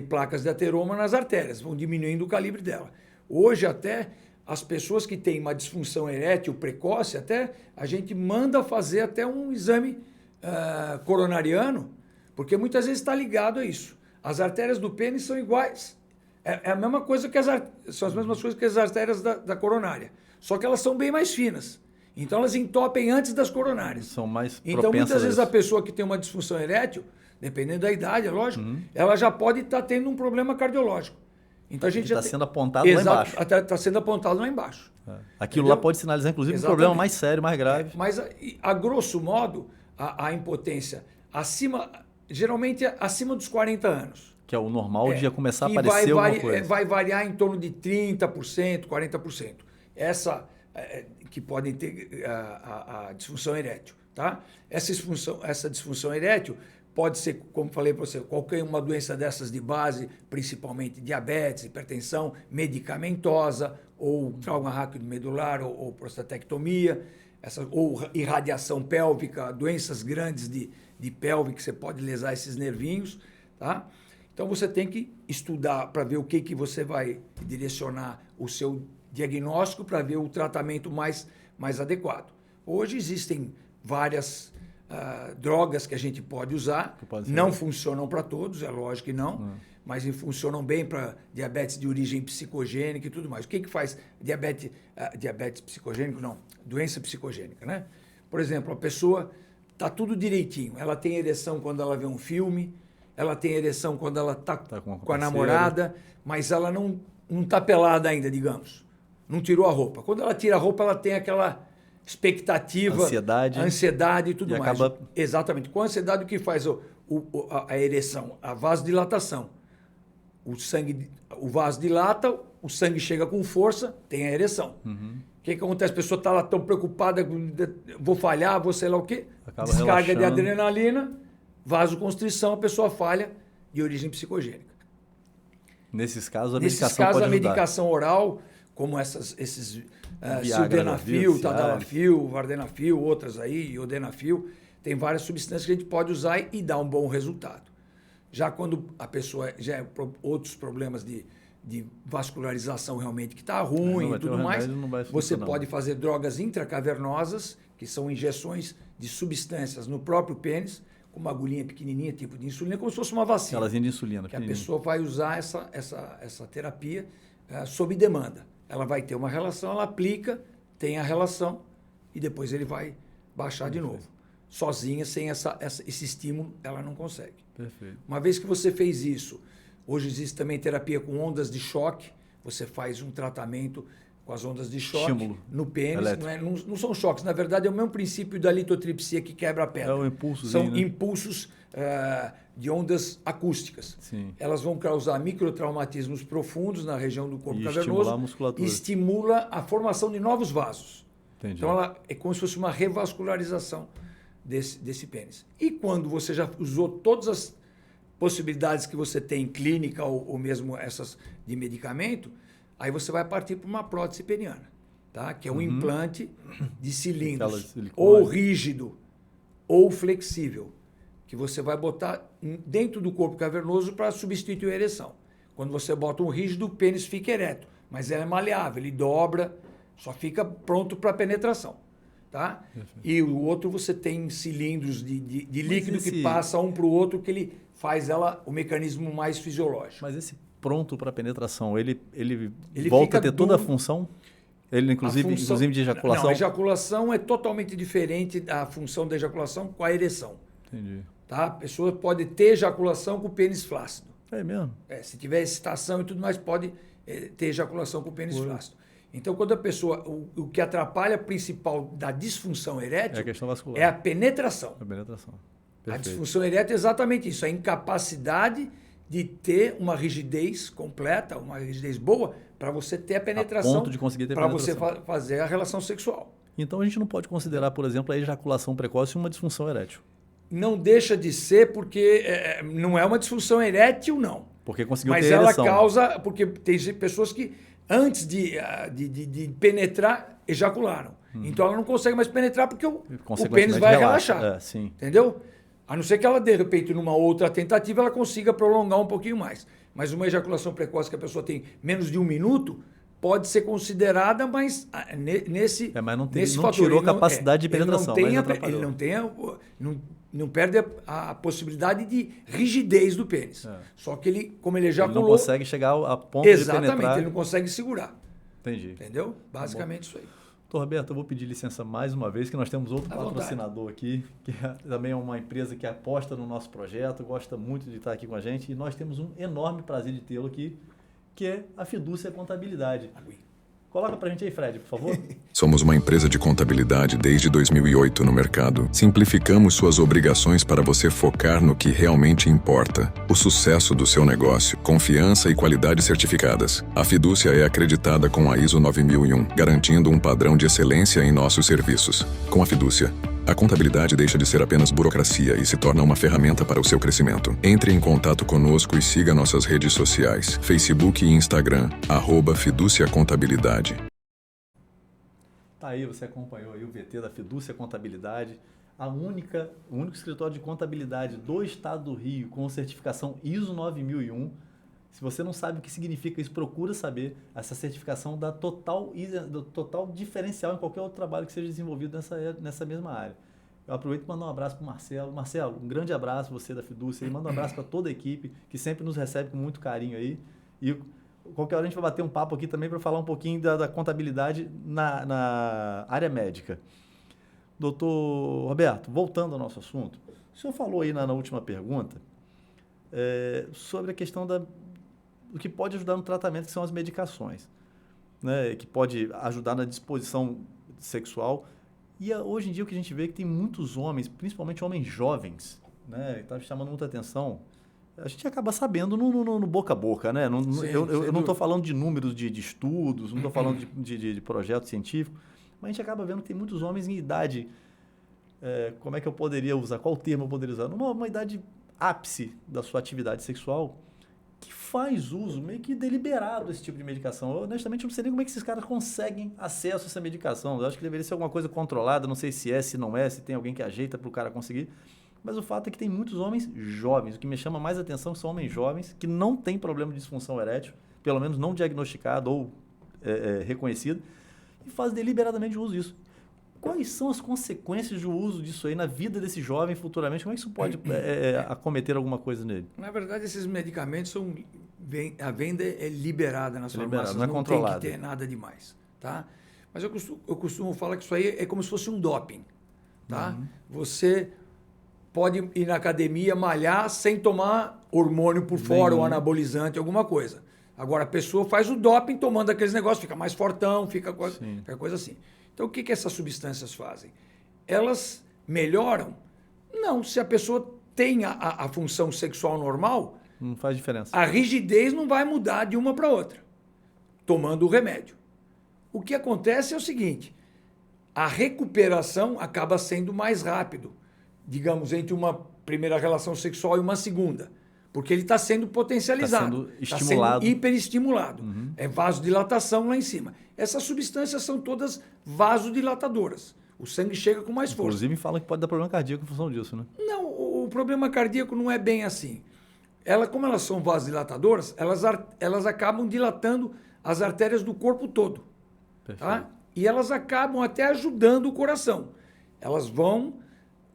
[SPEAKER 2] placas de ateroma nas artérias, vão diminuindo o calibre dela. Hoje, até, as pessoas que têm uma disfunção erétil precoce, até a gente manda fazer até um exame coronariano, porque muitas vezes está ligado a isso. As artérias do pênis são iguais. É a mesma coisa são as mesmas coisas que as artérias da coronária. Só que elas são bem mais finas. Então elas entopem antes das coronárias.
[SPEAKER 1] São mais propensas.
[SPEAKER 2] Então muitas vezes a pessoa que tem uma disfunção erétil, dependendo da idade, é lógico, ela já pode estar tendo um problema cardiológico. Então a gente
[SPEAKER 1] está sendo apontado lá embaixo.
[SPEAKER 2] Está sendo apontado lá embaixo.
[SPEAKER 1] Aquilo lá pode sinalizar, inclusive, um problema mais sério, mais grave.
[SPEAKER 2] Mas, a grosso modo, a impotência geralmente acima dos 40 anos.
[SPEAKER 1] Que é o normal de já começar a
[SPEAKER 2] que
[SPEAKER 1] aparecer alguma coisa.
[SPEAKER 2] Vai variar em torno de 30%, 40%. Essa que podem ter a disfunção erétil. Tá? Essa disfunção erétil pode ser, como falei para você, qualquer uma doença dessas de base, principalmente diabetes, hipertensão, medicamentosa, ou trauma raquidomedular, ou prostatectomia, ou irradiação pélvica, doenças grandes de pelve, que você pode lesar esses nervinhos. Tá? Então você tem que estudar para ver o que você vai direcionar o seu diagnóstico para ver o tratamento mais adequado. Hoje existem várias drogas que a gente pode usar, não funcionam para todos, é lógico que não, mas funcionam bem para diabetes de origem psicogênica e tudo mais. O que faz diabetes psicogênico? Não, doença psicogênica, né? Por exemplo, a pessoa está tudo direitinho, ela tem ereção quando ela vê um filme, ela tem ereção quando ela está com a namorada, mas ela não está pelada ainda, digamos, não tirou a roupa. Quando ela tira a roupa, ela tem aquela expectativa, ansiedade e tudo mais. Exatamente. Com a ansiedade, o que faz a ereção? A vasodilatação. O vaso dilata, o sangue chega com força, tem a ereção. O que acontece? A pessoa está lá tão preocupada, vou falhar, vou sei lá o quê. Descarga de adrenalina, vasoconstrição, a pessoa falha de origem psicogênica.
[SPEAKER 1] Nesses casos,
[SPEAKER 2] a medicação oral, como esses sildenafil, tadalafil, vardenafil, outras aí, iodenafil, tem várias substâncias que a gente pode usar e dar um bom resultado. Já quando a pessoa já é outros problemas de vascularização realmente que está ruim e tudo mais, você pode fazer drogas intracavernosas, que são injeções de substâncias no próprio pênis, com uma agulhinha pequenininha, tipo de insulina, como se fosse uma vacina.
[SPEAKER 1] Aquelazinha de insulina.
[SPEAKER 2] Que a pessoa vai usar essa terapia sob demanda. Ela vai ter uma relação, ela aplica, tem a relação e depois ele vai baixar de novo. Sozinha, sem esse estímulo, ela não consegue.
[SPEAKER 1] Perfeito.
[SPEAKER 2] Uma vez que você fez isso, hoje existe também terapia com ondas de choque, você faz um tratamento com as ondas de choque no pênis. Não são choques, na verdade é o mesmo princípio da litotripsia que quebra a pedra.
[SPEAKER 1] É o impulso.
[SPEAKER 2] São impulsos de ondas acústicas.
[SPEAKER 1] Sim.
[SPEAKER 2] Elas vão causar microtraumatismos profundos na região do corpo cavernoso
[SPEAKER 1] e
[SPEAKER 2] estimula a formação de novos vasos.
[SPEAKER 1] Entendi.
[SPEAKER 2] Então ela é como se fosse uma revascularização desse pênis. E quando você já usou todas as possibilidades que você tem clínica ou mesmo essas de medicamento, aí você vai partir para uma prótese peniana, tá? Que é um implante de cilindros, ou rígido ou flexível, que você vai botar dentro do corpo cavernoso para substituir a ereção. Quando você bota um rígido, o pênis fica ereto, mas ele é maleável, ele dobra, só fica pronto para penetração. Tá? E o outro você tem cilindros de líquido que passa um para o outro, que ele faz o mecanismo mais fisiológico.
[SPEAKER 1] Mas esse pronto para penetração, ele volta a ter toda a função? Ele, inclusive de ejaculação?
[SPEAKER 2] Não, a ejaculação é totalmente diferente da função da ejaculação com a ereção.
[SPEAKER 1] Entendi.
[SPEAKER 2] Tá? A pessoa pode ter ejaculação com o pênis flácido.
[SPEAKER 1] É mesmo?
[SPEAKER 2] Se tiver excitação e tudo mais, pode ter ejaculação com o pênis flácido. Então, quando a pessoa... O que atrapalha principal da disfunção erétil
[SPEAKER 1] é a questão vascular.
[SPEAKER 2] É a penetração.
[SPEAKER 1] A penetração.
[SPEAKER 2] A disfunção erétil é exatamente isso, a incapacidade de ter uma rigidez completa, uma rigidez boa, para você ter a penetração,
[SPEAKER 1] a ponto de conseguir ter penetração.
[SPEAKER 2] Para você fazer a relação sexual.
[SPEAKER 1] Então, a gente não pode considerar, por exemplo, a ejaculação precoce uma disfunção erétil.
[SPEAKER 2] Não deixa de ser, porque não é uma disfunção erétil, não.
[SPEAKER 1] Porque conseguiu
[SPEAKER 2] ter
[SPEAKER 1] ereção.
[SPEAKER 2] Mas ela causa... Porque tem pessoas que, antes de penetrar, ejacularam. Então, ela não consegue mais penetrar porque o pênis vai relaxar.
[SPEAKER 1] Sim.
[SPEAKER 2] Entendeu? A não ser que ela, de repente, numa outra tentativa, ela consiga prolongar um pouquinho mais. Mas uma ejaculação precoce que a pessoa tem menos de 1 minuto pode ser considerada, mas nesse
[SPEAKER 1] mas não
[SPEAKER 2] fator,
[SPEAKER 1] tirou capacidade de penetração.
[SPEAKER 2] Ele não perde a possibilidade de rigidez do pênis. Só que ele, como ele ejaculou...
[SPEAKER 1] Ele não consegue chegar a ponto de penetrar.
[SPEAKER 2] Exatamente, ele não consegue segurar.
[SPEAKER 1] Entendi.
[SPEAKER 2] Entendeu? Basicamente isso aí.
[SPEAKER 1] Doutor Roberto, eu vou pedir licença mais uma vez, que nós temos outro patrocinador aqui, que também é uma empresa que aposta no nosso projeto, gosta muito de estar aqui com a gente, e nós temos um enorme prazer de tê-lo aqui, que é a Fidúcia Contabilidade. Coloca pra gente aí, Fred, por favor.
[SPEAKER 4] Somos uma empresa de contabilidade desde 2008 no mercado. Simplificamos suas obrigações para você focar no que realmente importa: o sucesso do seu negócio, confiança e qualidade certificadas. A Fidúcia é acreditada com a ISO 9001, garantindo um padrão de excelência em nossos serviços. Com a Fidúcia, a contabilidade deixa de ser apenas burocracia e se torna uma ferramenta para o seu crescimento. Entre em contato conosco e siga nossas redes sociais, Facebook e Instagram, @Fidúcia Contabilidade.
[SPEAKER 1] Tá aí, você acompanhou aí o VT da Fidúcia Contabilidade, o único escritório de contabilidade do estado do Rio com certificação ISO 9001. Se você não sabe o que significa isso, procura saber. Essa certificação dá total diferencial em qualquer outro trabalho que seja desenvolvido nessa mesma área. Eu aproveito para mandar um abraço para o Marcelo. Marcelo, um grande abraço, você da Fidúcia, e manda um abraço para toda a equipe, que sempre nos recebe com muito carinho aí. E qualquer hora a gente vai bater um papo aqui também para falar um pouquinho da contabilidade na área médica. Doutor Roberto, voltando ao nosso assunto, o senhor falou aí na última pergunta sobre a questão do que pode ajudar no tratamento, que são as medicações, né? Que pode ajudar na disposição sexual. E hoje em dia o que a gente vê é que tem muitos homens, principalmente homens jovens, né? Está chamando muita atenção. A gente acaba sabendo no boca a boca, né? Eu não estou falando de números de estudos, não estou falando de projeto científico, mas a gente acaba vendo que tem muitos homens em idade, como é que eu poderia usar, qual termo eu poderia usar? Numa idade ápice da sua atividade sexual, que faz uso meio que deliberado desse tipo de medicação. Eu, honestamente, não sei nem como é que esses caras conseguem acesso a essa medicação. Eu acho que deveria ser alguma coisa controlada, não sei se não é, se tem alguém que ajeita para o cara conseguir. Mas o fato é que tem muitos homens jovens. O que me chama mais atenção são homens jovens que não têm problema de disfunção erétil, pelo menos não diagnosticado ou reconhecido, e fazem deliberadamente uso disso. Quais são as consequências do uso disso aí na vida desse jovem futuramente? Como é que isso pode acometer alguma coisa nele?
[SPEAKER 2] Na verdade, esses medicamentos a venda é liberada nas farmácias,
[SPEAKER 1] não é controlada.
[SPEAKER 2] Tem que ter nada demais, tá? Mas eu costumo falar que isso aí é como se fosse um doping, tá? Uhum. Você pode ir na academia, malhar sem tomar hormônio por fora ou anabolizante, alguma coisa. Agora, a pessoa faz o doping tomando aqueles negócios, fica mais fortão, fica coisa assim. Então, o que essas substâncias fazem? Elas melhoram? Não, se a pessoa tem a função sexual normal,
[SPEAKER 1] não faz diferença.
[SPEAKER 2] A rigidez não vai mudar de uma para outra, tomando o remédio. O que acontece é o seguinte, a recuperação acaba sendo mais rápido, digamos, entre uma primeira relação sexual e uma segunda, porque ele está sendo potencializado,
[SPEAKER 1] está sendo
[SPEAKER 2] hiperestimulado. Uhum. É vasodilatação lá em cima. Essas substâncias são todas vasodilatadoras. O sangue chega com mais força.
[SPEAKER 1] Inclusive falam que pode dar problema cardíaco em função disso, né?
[SPEAKER 2] Não, o problema cardíaco não é bem assim. Como elas são vasodilatadoras, elas acabam dilatando as artérias do corpo todo. Tá? E elas acabam até ajudando o coração. Elas vão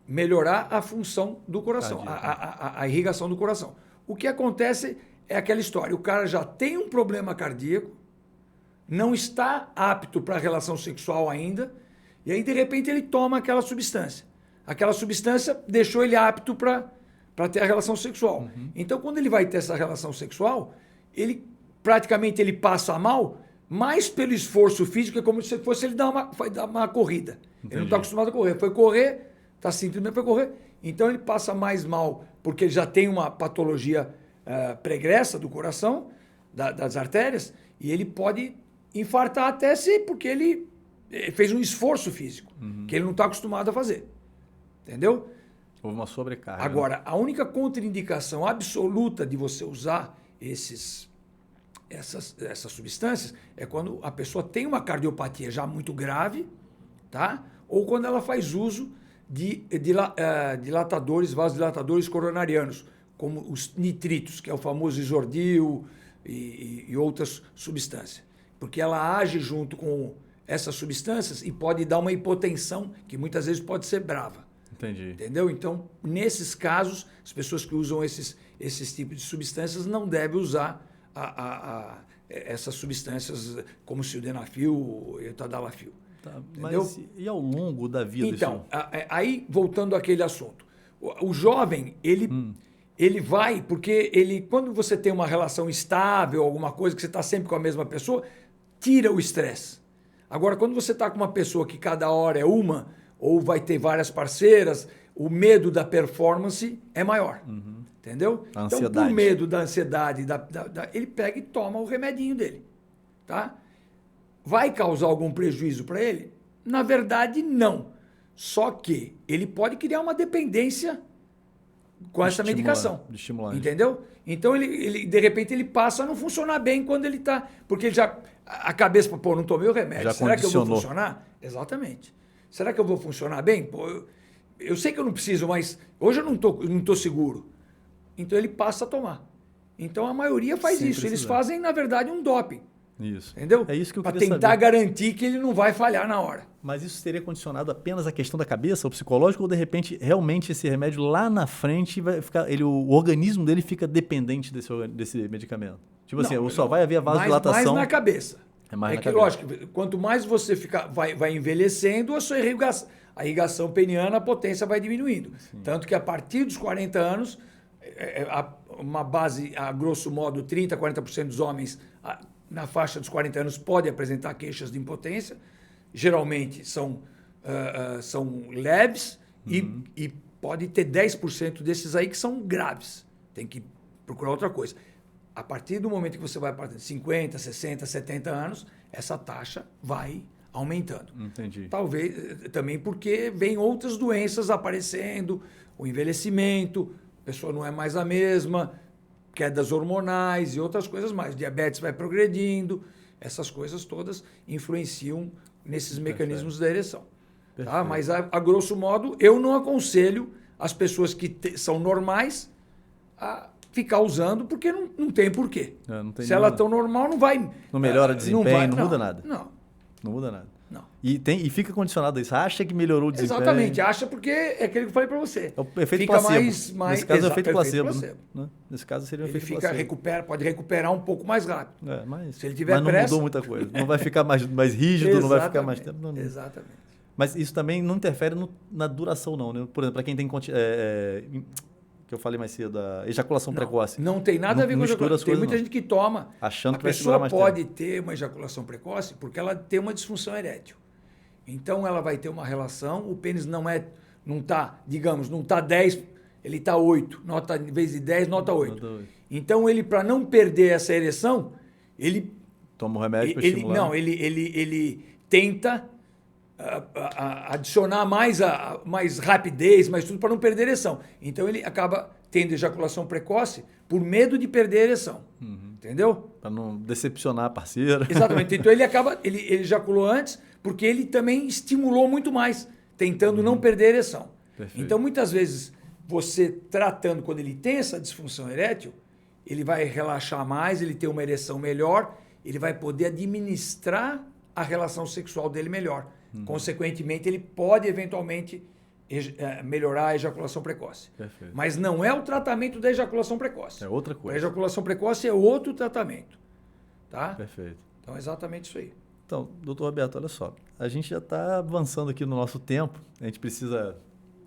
[SPEAKER 2] melhorar a função do coração, a irrigação do coração. O que acontece é aquela história, o cara já tem um problema cardíaco, não está apto para a relação sexual ainda, e aí de repente ele toma aquela substância. Aquela substância deixou ele apto para ter a relação sexual. Uhum. Então quando ele vai ter essa relação sexual, ele passa mal, mais pelo esforço físico, é como se fosse ele dar uma corrida. Entendi. Ele não está acostumado a correr, foi correr, está sentindo para correr, então ele passa mais mal, porque ele já tem uma patologia pregressa do coração, das artérias, e ele pode infartar até porque ele fez um esforço físico, que ele não está acostumado a fazer. Entendeu?
[SPEAKER 1] Houve uma sobrecarga.
[SPEAKER 2] Agora, a única contraindicação absoluta de você usar essas substâncias é quando a pessoa tem uma cardiopatia já muito grave, tá? Ou quando ela faz uso de vasodilatadores coronarianos, como os nitritos, que é o famoso Isordil e outras substâncias. Porque ela age junto com essas substâncias e pode dar uma hipotensão, que muitas vezes pode ser brava.
[SPEAKER 1] Entendi.
[SPEAKER 2] Entendeu? Então, nesses casos, as pessoas que usam esses tipos de substâncias não devem usar essas substâncias como o sildenafil e o tadalafil.
[SPEAKER 1] Tá, mas e ao longo da vida?
[SPEAKER 2] Então, aí voltando àquele assunto, o jovem, ele vai, porque quando você tem uma relação estável, alguma coisa que você está sempre com a mesma pessoa, tira o estresse. Agora, quando você está com uma pessoa que cada hora é uma, ou vai ter várias parceiras, o medo da performance é maior. Entendeu?
[SPEAKER 1] A
[SPEAKER 2] então,
[SPEAKER 1] ansiedade.
[SPEAKER 2] por medo da ansiedade, ele pega e toma o remedinho dele. Tá? Vai causar algum prejuízo para ele? Na verdade, não. Só que ele pode criar uma dependência com essa medicação.
[SPEAKER 1] De estimulante.
[SPEAKER 2] Entendeu? Então, ele, de repente, ele passa a não funcionar bem quando ele está... Porque ele já... A cabeça, pô, não tomei o remédio.
[SPEAKER 1] Já
[SPEAKER 2] Será que eu vou
[SPEAKER 1] condicionou.
[SPEAKER 2] funcionar? Exatamente. Será que eu vou funcionar bem? Pô, eu sei que eu não preciso, mas hoje eu não tô seguro. Então, ele passa a tomar. Então, a maioria faz
[SPEAKER 1] Sem
[SPEAKER 2] isso. Eles
[SPEAKER 1] precisar.
[SPEAKER 2] fazem, na verdade, um doping.
[SPEAKER 1] Isso.
[SPEAKER 2] Entendeu?
[SPEAKER 1] É isso que eu
[SPEAKER 2] Para
[SPEAKER 1] queria
[SPEAKER 2] tentar
[SPEAKER 1] saber.
[SPEAKER 2] garantir que ele não vai falhar na hora.
[SPEAKER 1] Mas isso seria condicionado apenas à questão da cabeça, ao psicológico, ou de repente, realmente esse remédio lá na frente vai ficar. O organismo dele fica dependente desse medicamento? Tipo assim,
[SPEAKER 2] Não,
[SPEAKER 1] só vai haver a vasodilatação.
[SPEAKER 2] Mais na cabeça.
[SPEAKER 1] É mais na
[SPEAKER 2] que,
[SPEAKER 1] cabeça.
[SPEAKER 2] lógico, quanto mais você vai envelhecendo, a sua irrigação peniana, a potência vai diminuindo. Tanto que a partir dos 40 anos, uma base, a grosso modo, 30%, 40% dos homens na faixa dos 40 anos podem apresentar queixas de impotência. Geralmente são leves e pode ter 10% desses aí que são graves. Tem que procurar outra coisa. A partir do momento que você vai para 50, 60, 70 anos, essa taxa vai aumentando.
[SPEAKER 1] Entendi.
[SPEAKER 2] Talvez também porque vem outras doenças aparecendo, o envelhecimento, a pessoa não é mais a mesma, quedas hormonais e outras coisas mais. Diabetes vai progredindo, essas coisas todas influenciam nesses mecanismos da ereção. Tá? Mas, a grosso modo, eu não aconselho as pessoas que são normais a ficar usando, porque não tem porquê.
[SPEAKER 1] Não tem
[SPEAKER 2] Se ela tão normal, não vai...
[SPEAKER 1] Não melhora desempenho, não muda nada.
[SPEAKER 2] Não.
[SPEAKER 1] Não muda nada.
[SPEAKER 2] Não.
[SPEAKER 1] E fica condicionado a isso. Acha que melhorou o desempenho.
[SPEAKER 2] Exatamente. Acha porque é aquilo que eu falei para você.
[SPEAKER 1] É o efeito
[SPEAKER 2] fica
[SPEAKER 1] placebo.
[SPEAKER 2] Mais
[SPEAKER 1] Nesse caso é o efeito
[SPEAKER 2] efeito
[SPEAKER 1] placebo.
[SPEAKER 2] placebo.
[SPEAKER 1] Né? Nesse caso seria o
[SPEAKER 2] Ele
[SPEAKER 1] efeito placebo.
[SPEAKER 2] pode recuperar um pouco mais rápido.
[SPEAKER 1] Mas,
[SPEAKER 2] Se ele tiver
[SPEAKER 1] mas não
[SPEAKER 2] pressa...
[SPEAKER 1] mudou muita coisa. Não vai ficar mais rígido, não vai ficar mais tempo. Não.
[SPEAKER 2] Exatamente.
[SPEAKER 1] Mas isso também não interfere na duração, não. Né? Por exemplo, para quem tem... que eu falei mais cedo, a ejaculação precoce.
[SPEAKER 2] Não tem nada a ver com ejaculação. Tem muita gente que toma.
[SPEAKER 1] Achando
[SPEAKER 2] a
[SPEAKER 1] que vai segurar
[SPEAKER 2] pessoa
[SPEAKER 1] mais
[SPEAKER 2] pode ter uma ejaculação precoce porque ela tem uma disfunção erétil. Então ela vai ter uma relação, o pênis não está, digamos, não está 10, ele está 8. Nota, em vez de 10, nota 8. Então ele, para não perder essa ereção, ele...
[SPEAKER 1] Toma o remédio para estimular.
[SPEAKER 2] Não, ele tenta adicionar mais rapidez, mais tudo, para não perder a ereção. Então ele acaba tendo ejaculação precoce por medo de perder a ereção. Entendeu?
[SPEAKER 1] Para não decepcionar a parceira.
[SPEAKER 2] Exatamente. Então ele ejaculou antes porque ele também estimulou muito mais, tentando não perder a ereção.
[SPEAKER 1] Perfeito.
[SPEAKER 2] Então muitas vezes você tratando, quando ele tem essa disfunção erétil, ele vai relaxar mais, ele tem uma ereção melhor, ele vai poder administrar a relação sexual dele melhor. Consequentemente, ele pode eventualmente melhorar a ejaculação precoce.
[SPEAKER 1] Perfeito.
[SPEAKER 2] Mas não é o tratamento da ejaculação precoce.
[SPEAKER 1] É outra
[SPEAKER 2] A
[SPEAKER 1] coisa.
[SPEAKER 2] ejaculação precoce é outro tratamento. Tá?
[SPEAKER 1] Perfeito.
[SPEAKER 2] Então é exatamente isso aí.
[SPEAKER 1] Então, doutor Roberto, olha só. A gente já está avançando aqui no nosso tempo. A gente precisa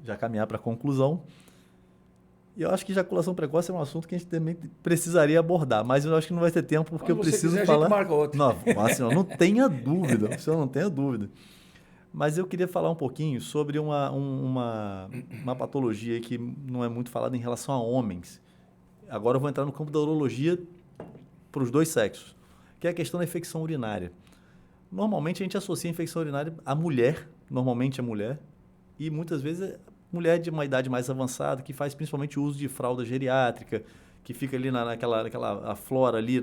[SPEAKER 1] já caminhar para a conclusão. E eu acho que ejaculação precoce é um assunto que a gente também precisaria abordar, mas eu acho que não vai ter tempo porque
[SPEAKER 2] Quando
[SPEAKER 1] eu
[SPEAKER 2] você
[SPEAKER 1] preciso
[SPEAKER 2] quiser,
[SPEAKER 1] falar.
[SPEAKER 2] a gente marca outra.
[SPEAKER 1] Não, assim, não tenha dúvida, o senhor não tenha dúvida. Mas eu queria falar um pouquinho sobre uma patologia aí que não é muito falada em relação a homens. Agora eu vou entrar no campo da urologia para os dois sexos, que é a questão da infecção urinária. Normalmente a gente associa a infecção urinária à mulher, normalmente a mulher, e muitas vezes mulher de uma idade mais avançada, que faz principalmente uso de fralda geriátrica, que fica ali naquela flora ali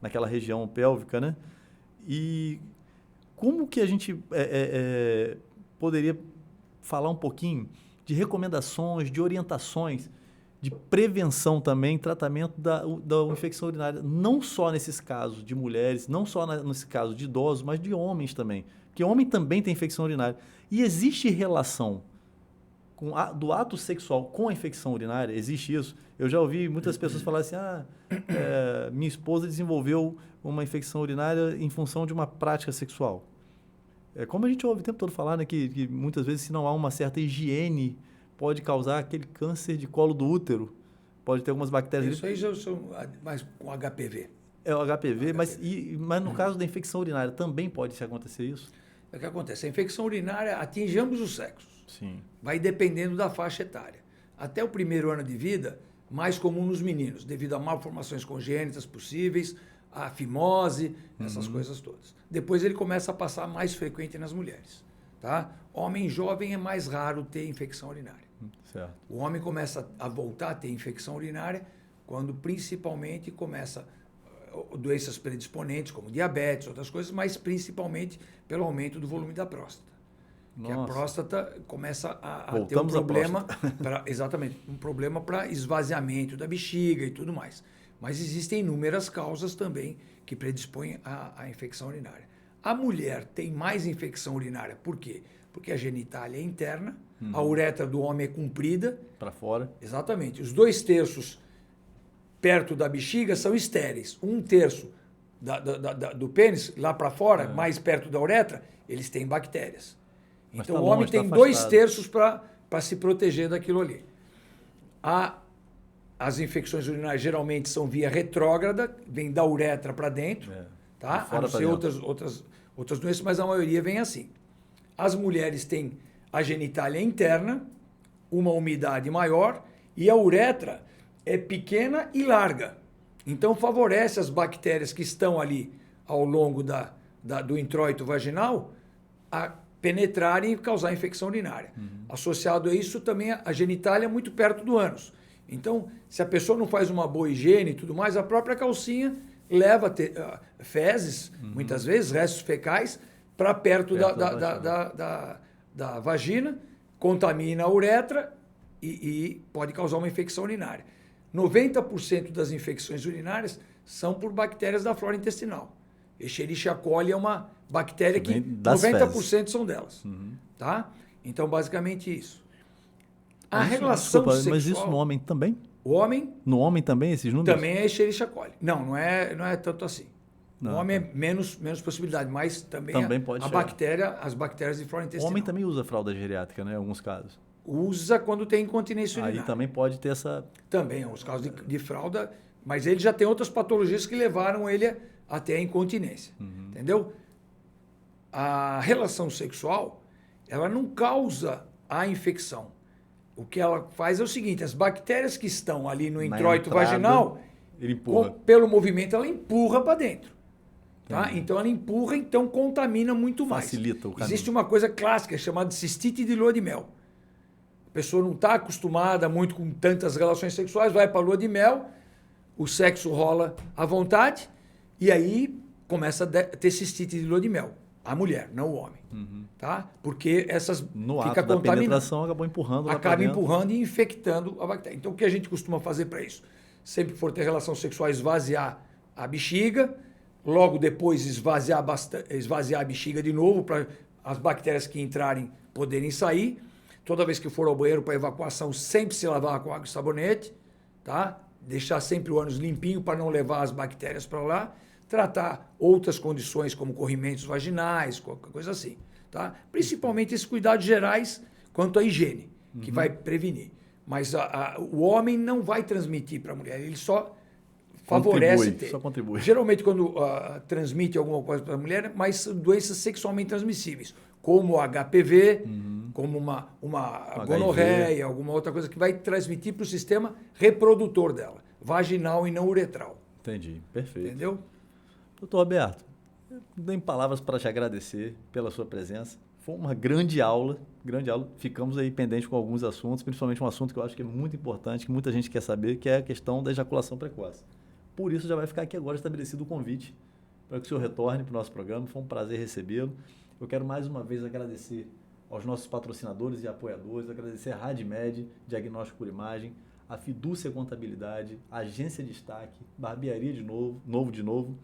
[SPEAKER 1] naquela região pélvica, né? E como que a gente poderia falar um pouquinho de recomendações, de orientações, de prevenção também, tratamento da infecção urinária, não só nesses casos de mulheres, não só nesse caso de idosos, mas de homens também, porque homem também tem infecção urinária. E existe relação do ato sexual com a infecção urinária? Existe isso? Eu já ouvi muitas pessoas falarem assim, minha esposa desenvolveu uma infecção urinária em função de uma prática sexual. Como a gente ouve o tempo todo falar, né, que muitas vezes, se não há uma certa higiene, pode causar aquele câncer de colo do útero, pode ter algumas bactérias...
[SPEAKER 2] Isso aí já são mais com HPV.
[SPEAKER 1] É o HPV, mas no caso da infecção urinária também pode acontecer isso?
[SPEAKER 2] O que acontece? A infecção urinária atinge ambos os sexos.
[SPEAKER 1] Sim.
[SPEAKER 2] Vai dependendo da faixa etária. Até o primeiro ano de vida, mais comum nos meninos, devido a malformações congênitas possíveis, a fimose, essas coisas todas. Depois ele começa a passar mais frequente nas mulheres. Tá? Homem jovem é mais raro ter infecção urinária.
[SPEAKER 1] Certo.
[SPEAKER 2] O homem começa a voltar a ter infecção urinária quando principalmente começa doenças predisponentes, como diabetes, outras coisas, mas principalmente pelo aumento do volume da próstata. Que a próstata começa a ter um problema, exatamente, um problema para esvaziamento da bexiga e tudo mais. Mas existem inúmeras causas também que predispõem à infecção urinária. A mulher tem mais infecção urinária, por quê? Porque a genitália é interna, a uretra do homem é comprida.
[SPEAKER 1] Para fora.
[SPEAKER 2] Exatamente. Os 2/3 perto da bexiga são estéreis. 1/3 do pênis, lá para fora, mais perto da uretra, eles têm bactérias.
[SPEAKER 1] Mas
[SPEAKER 2] então
[SPEAKER 1] tá
[SPEAKER 2] o homem
[SPEAKER 1] longe,
[SPEAKER 2] tem
[SPEAKER 1] tá
[SPEAKER 2] 2/3 para se proteger daquilo ali. As infecções urinárias geralmente são via retrógrada, vem da uretra para dentro, tá? A não ser outras doenças, mas a maioria vem assim. As mulheres têm a genitália interna, uma umidade maior, e a uretra é pequena e larga. Então favorece as bactérias que estão ali ao longo do introito vaginal a penetrarem e causar infecção urinária. Associado a isso também a genitália muito perto do ânus. Então, se a pessoa não faz uma boa higiene e tudo mais, a própria calcinha leva fezes, muitas vezes, restos fecais, para perto da vagina, contamina a uretra e pode causar uma infecção urinária. 90% das infecções urinárias são por bactérias da flora intestinal. Escherichia coli é uma bactéria que 90% são delas. Tá? Então, basicamente isso. A relação sexual...
[SPEAKER 1] Mas isso no homem também?
[SPEAKER 2] O homem...
[SPEAKER 1] No homem também, esses números?
[SPEAKER 2] Também é Escherichia coli. Não é tanto assim. Não. O homem é menos possibilidade, mas também
[SPEAKER 1] pode
[SPEAKER 2] as bactérias de flora intestinal.
[SPEAKER 1] O homem também usa fralda geriátrica, né, em alguns casos.
[SPEAKER 2] Usa quando tem incontinência urinária.
[SPEAKER 1] Aí também pode ter essa...
[SPEAKER 2] Também, em alguns casos de fralda, mas ele já tem outras patologias que levaram ele até a incontinência. Entendeu? A relação sexual, ela não causa a infecção. O que ela faz é o seguinte, as bactérias que estão ali no introito vaginal,
[SPEAKER 1] ele empurra.
[SPEAKER 2] Pelo movimento, ela empurra para dentro. Tá? Então ela empurra, então contamina muito mais.
[SPEAKER 1] Facilita o caminho.
[SPEAKER 2] Existe uma coisa clássica chamada cistite de lua de mel. A pessoa não está acostumada muito com tantas relações sexuais, vai para a lua de mel, o sexo rola à vontade, e aí começa a ter cistite de lua de mel. A mulher, não o homem. Tá? Porque essas
[SPEAKER 1] no
[SPEAKER 2] fica
[SPEAKER 1] ato da
[SPEAKER 2] contaminando.
[SPEAKER 1] penetração acabou empurrando lá
[SPEAKER 2] Acaba
[SPEAKER 1] pra dentro.
[SPEAKER 2] empurrando e infectando a bactéria. Então o que a gente costuma fazer para isso? Sempre que for ter relação sexual, esvaziar a bexiga, logo depois esvaziar a bexiga de novo para as bactérias que entrarem poderem sair. Toda vez que for ao banheiro para evacuação, sempre se lavar com água e sabonete, tá? Deixar sempre o ânus limpinho para não levar as bactérias para lá. Tratar outras condições como corrimentos vaginais, qualquer coisa assim, tá? Principalmente esses cuidados gerais quanto à higiene, que vai prevenir. Mas o homem não vai transmitir para a mulher, ele só favorece ter.
[SPEAKER 1] Só contribui.
[SPEAKER 2] Geralmente, quando transmite alguma coisa para a mulher, mas doenças sexualmente transmissíveis, como o HPV, como uma gonorreia, alguma outra coisa que vai transmitir para o sistema reprodutor dela, vaginal e não uretral.
[SPEAKER 1] Entendi, perfeito.
[SPEAKER 2] Entendeu?
[SPEAKER 1] Doutor Roberto, não tenho palavras para te agradecer pela sua presença. Foi uma grande aula, grande aula. Ficamos aí pendentes com alguns assuntos, principalmente um assunto que eu acho que é muito importante, que muita gente quer saber, que é a questão da ejaculação precoce. Por isso já vai ficar aqui agora estabelecido o convite para que o senhor retorne para o nosso programa. Foi um prazer recebê-lo. Eu quero mais uma vez agradecer aos nossos patrocinadores e apoiadores, agradecer a RadMed, Diagnóstico por Imagem, a Fidúcia Contabilidade, a Agência Destaque, Barbearia de Novo,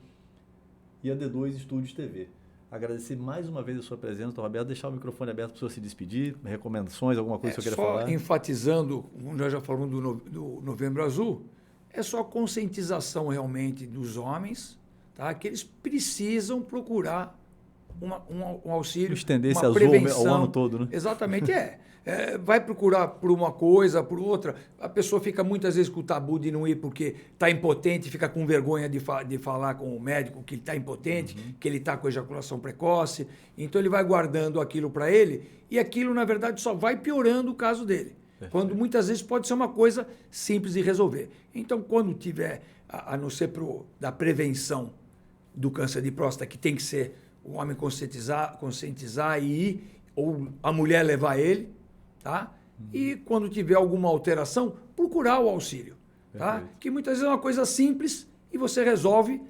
[SPEAKER 1] e a D2 Estúdios TV. Agradecer mais uma vez a sua presença, doutor Roberto, deixar o microfone aberto para o senhor se despedir, recomendações, alguma coisa que o senhor queira falar.
[SPEAKER 2] Só enfatizando, nós já falamos do Novembro Azul, é só conscientização realmente dos homens, tá? Que eles precisam procurar um auxílio,
[SPEAKER 1] estender esse
[SPEAKER 2] uma
[SPEAKER 1] azul
[SPEAKER 2] prevenção.
[SPEAKER 1] o ano todo, né?
[SPEAKER 2] Exatamente, vai procurar por uma coisa, por outra. A pessoa fica muitas vezes com o tabu de não ir porque está impotente, fica com vergonha de falar com o médico que ele está impotente, que ele está com ejaculação precoce. Então ele vai guardando aquilo para ele e aquilo, na verdade, só vai piorando o caso dele. Perfeito. Quando muitas vezes pode ser uma coisa simples de resolver. Então, quando tiver, a não ser da prevenção do câncer de próstata, que tem que ser o homem conscientizar e ir, ou a mulher levar ele, tá? E quando tiver alguma alteração, procurar o auxílio, tá? Que muitas vezes é uma coisa simples e você resolve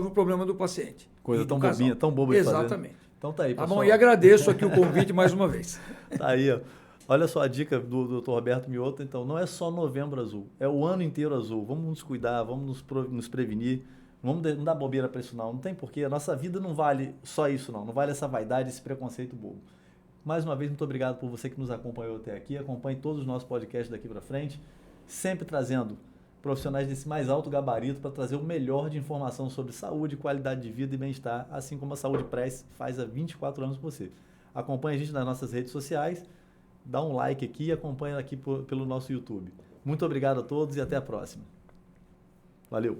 [SPEAKER 2] o problema do paciente.
[SPEAKER 1] Coisa tão bobinha, tão boba de fazer.
[SPEAKER 2] Exatamente.
[SPEAKER 1] Então tá aí, pessoal.
[SPEAKER 2] Tá bom, e agradeço aqui o convite mais uma vez.
[SPEAKER 1] Tá aí, ó. Olha só a dica do Dr. Roberto Mioto, então, não é só Novembro Azul, é o ano inteiro azul. Vamos nos cuidar, vamos nos prevenir, não dar bobeira para isso não tem porquê, a nossa vida não vale só isso não vale essa vaidade, esse preconceito bobo. Mais uma vez, muito obrigado por você que nos acompanhou até aqui, acompanhe todos os nossos podcasts daqui para frente, sempre trazendo profissionais desse mais alto gabarito para trazer o melhor de informação sobre saúde, qualidade de vida e bem-estar, assim como a Saúde Press faz há 24 anos com você. Acompanhe a gente nas nossas redes sociais, dá um like aqui e acompanha aqui pelo nosso YouTube. Muito obrigado a todos e até a próxima. Valeu!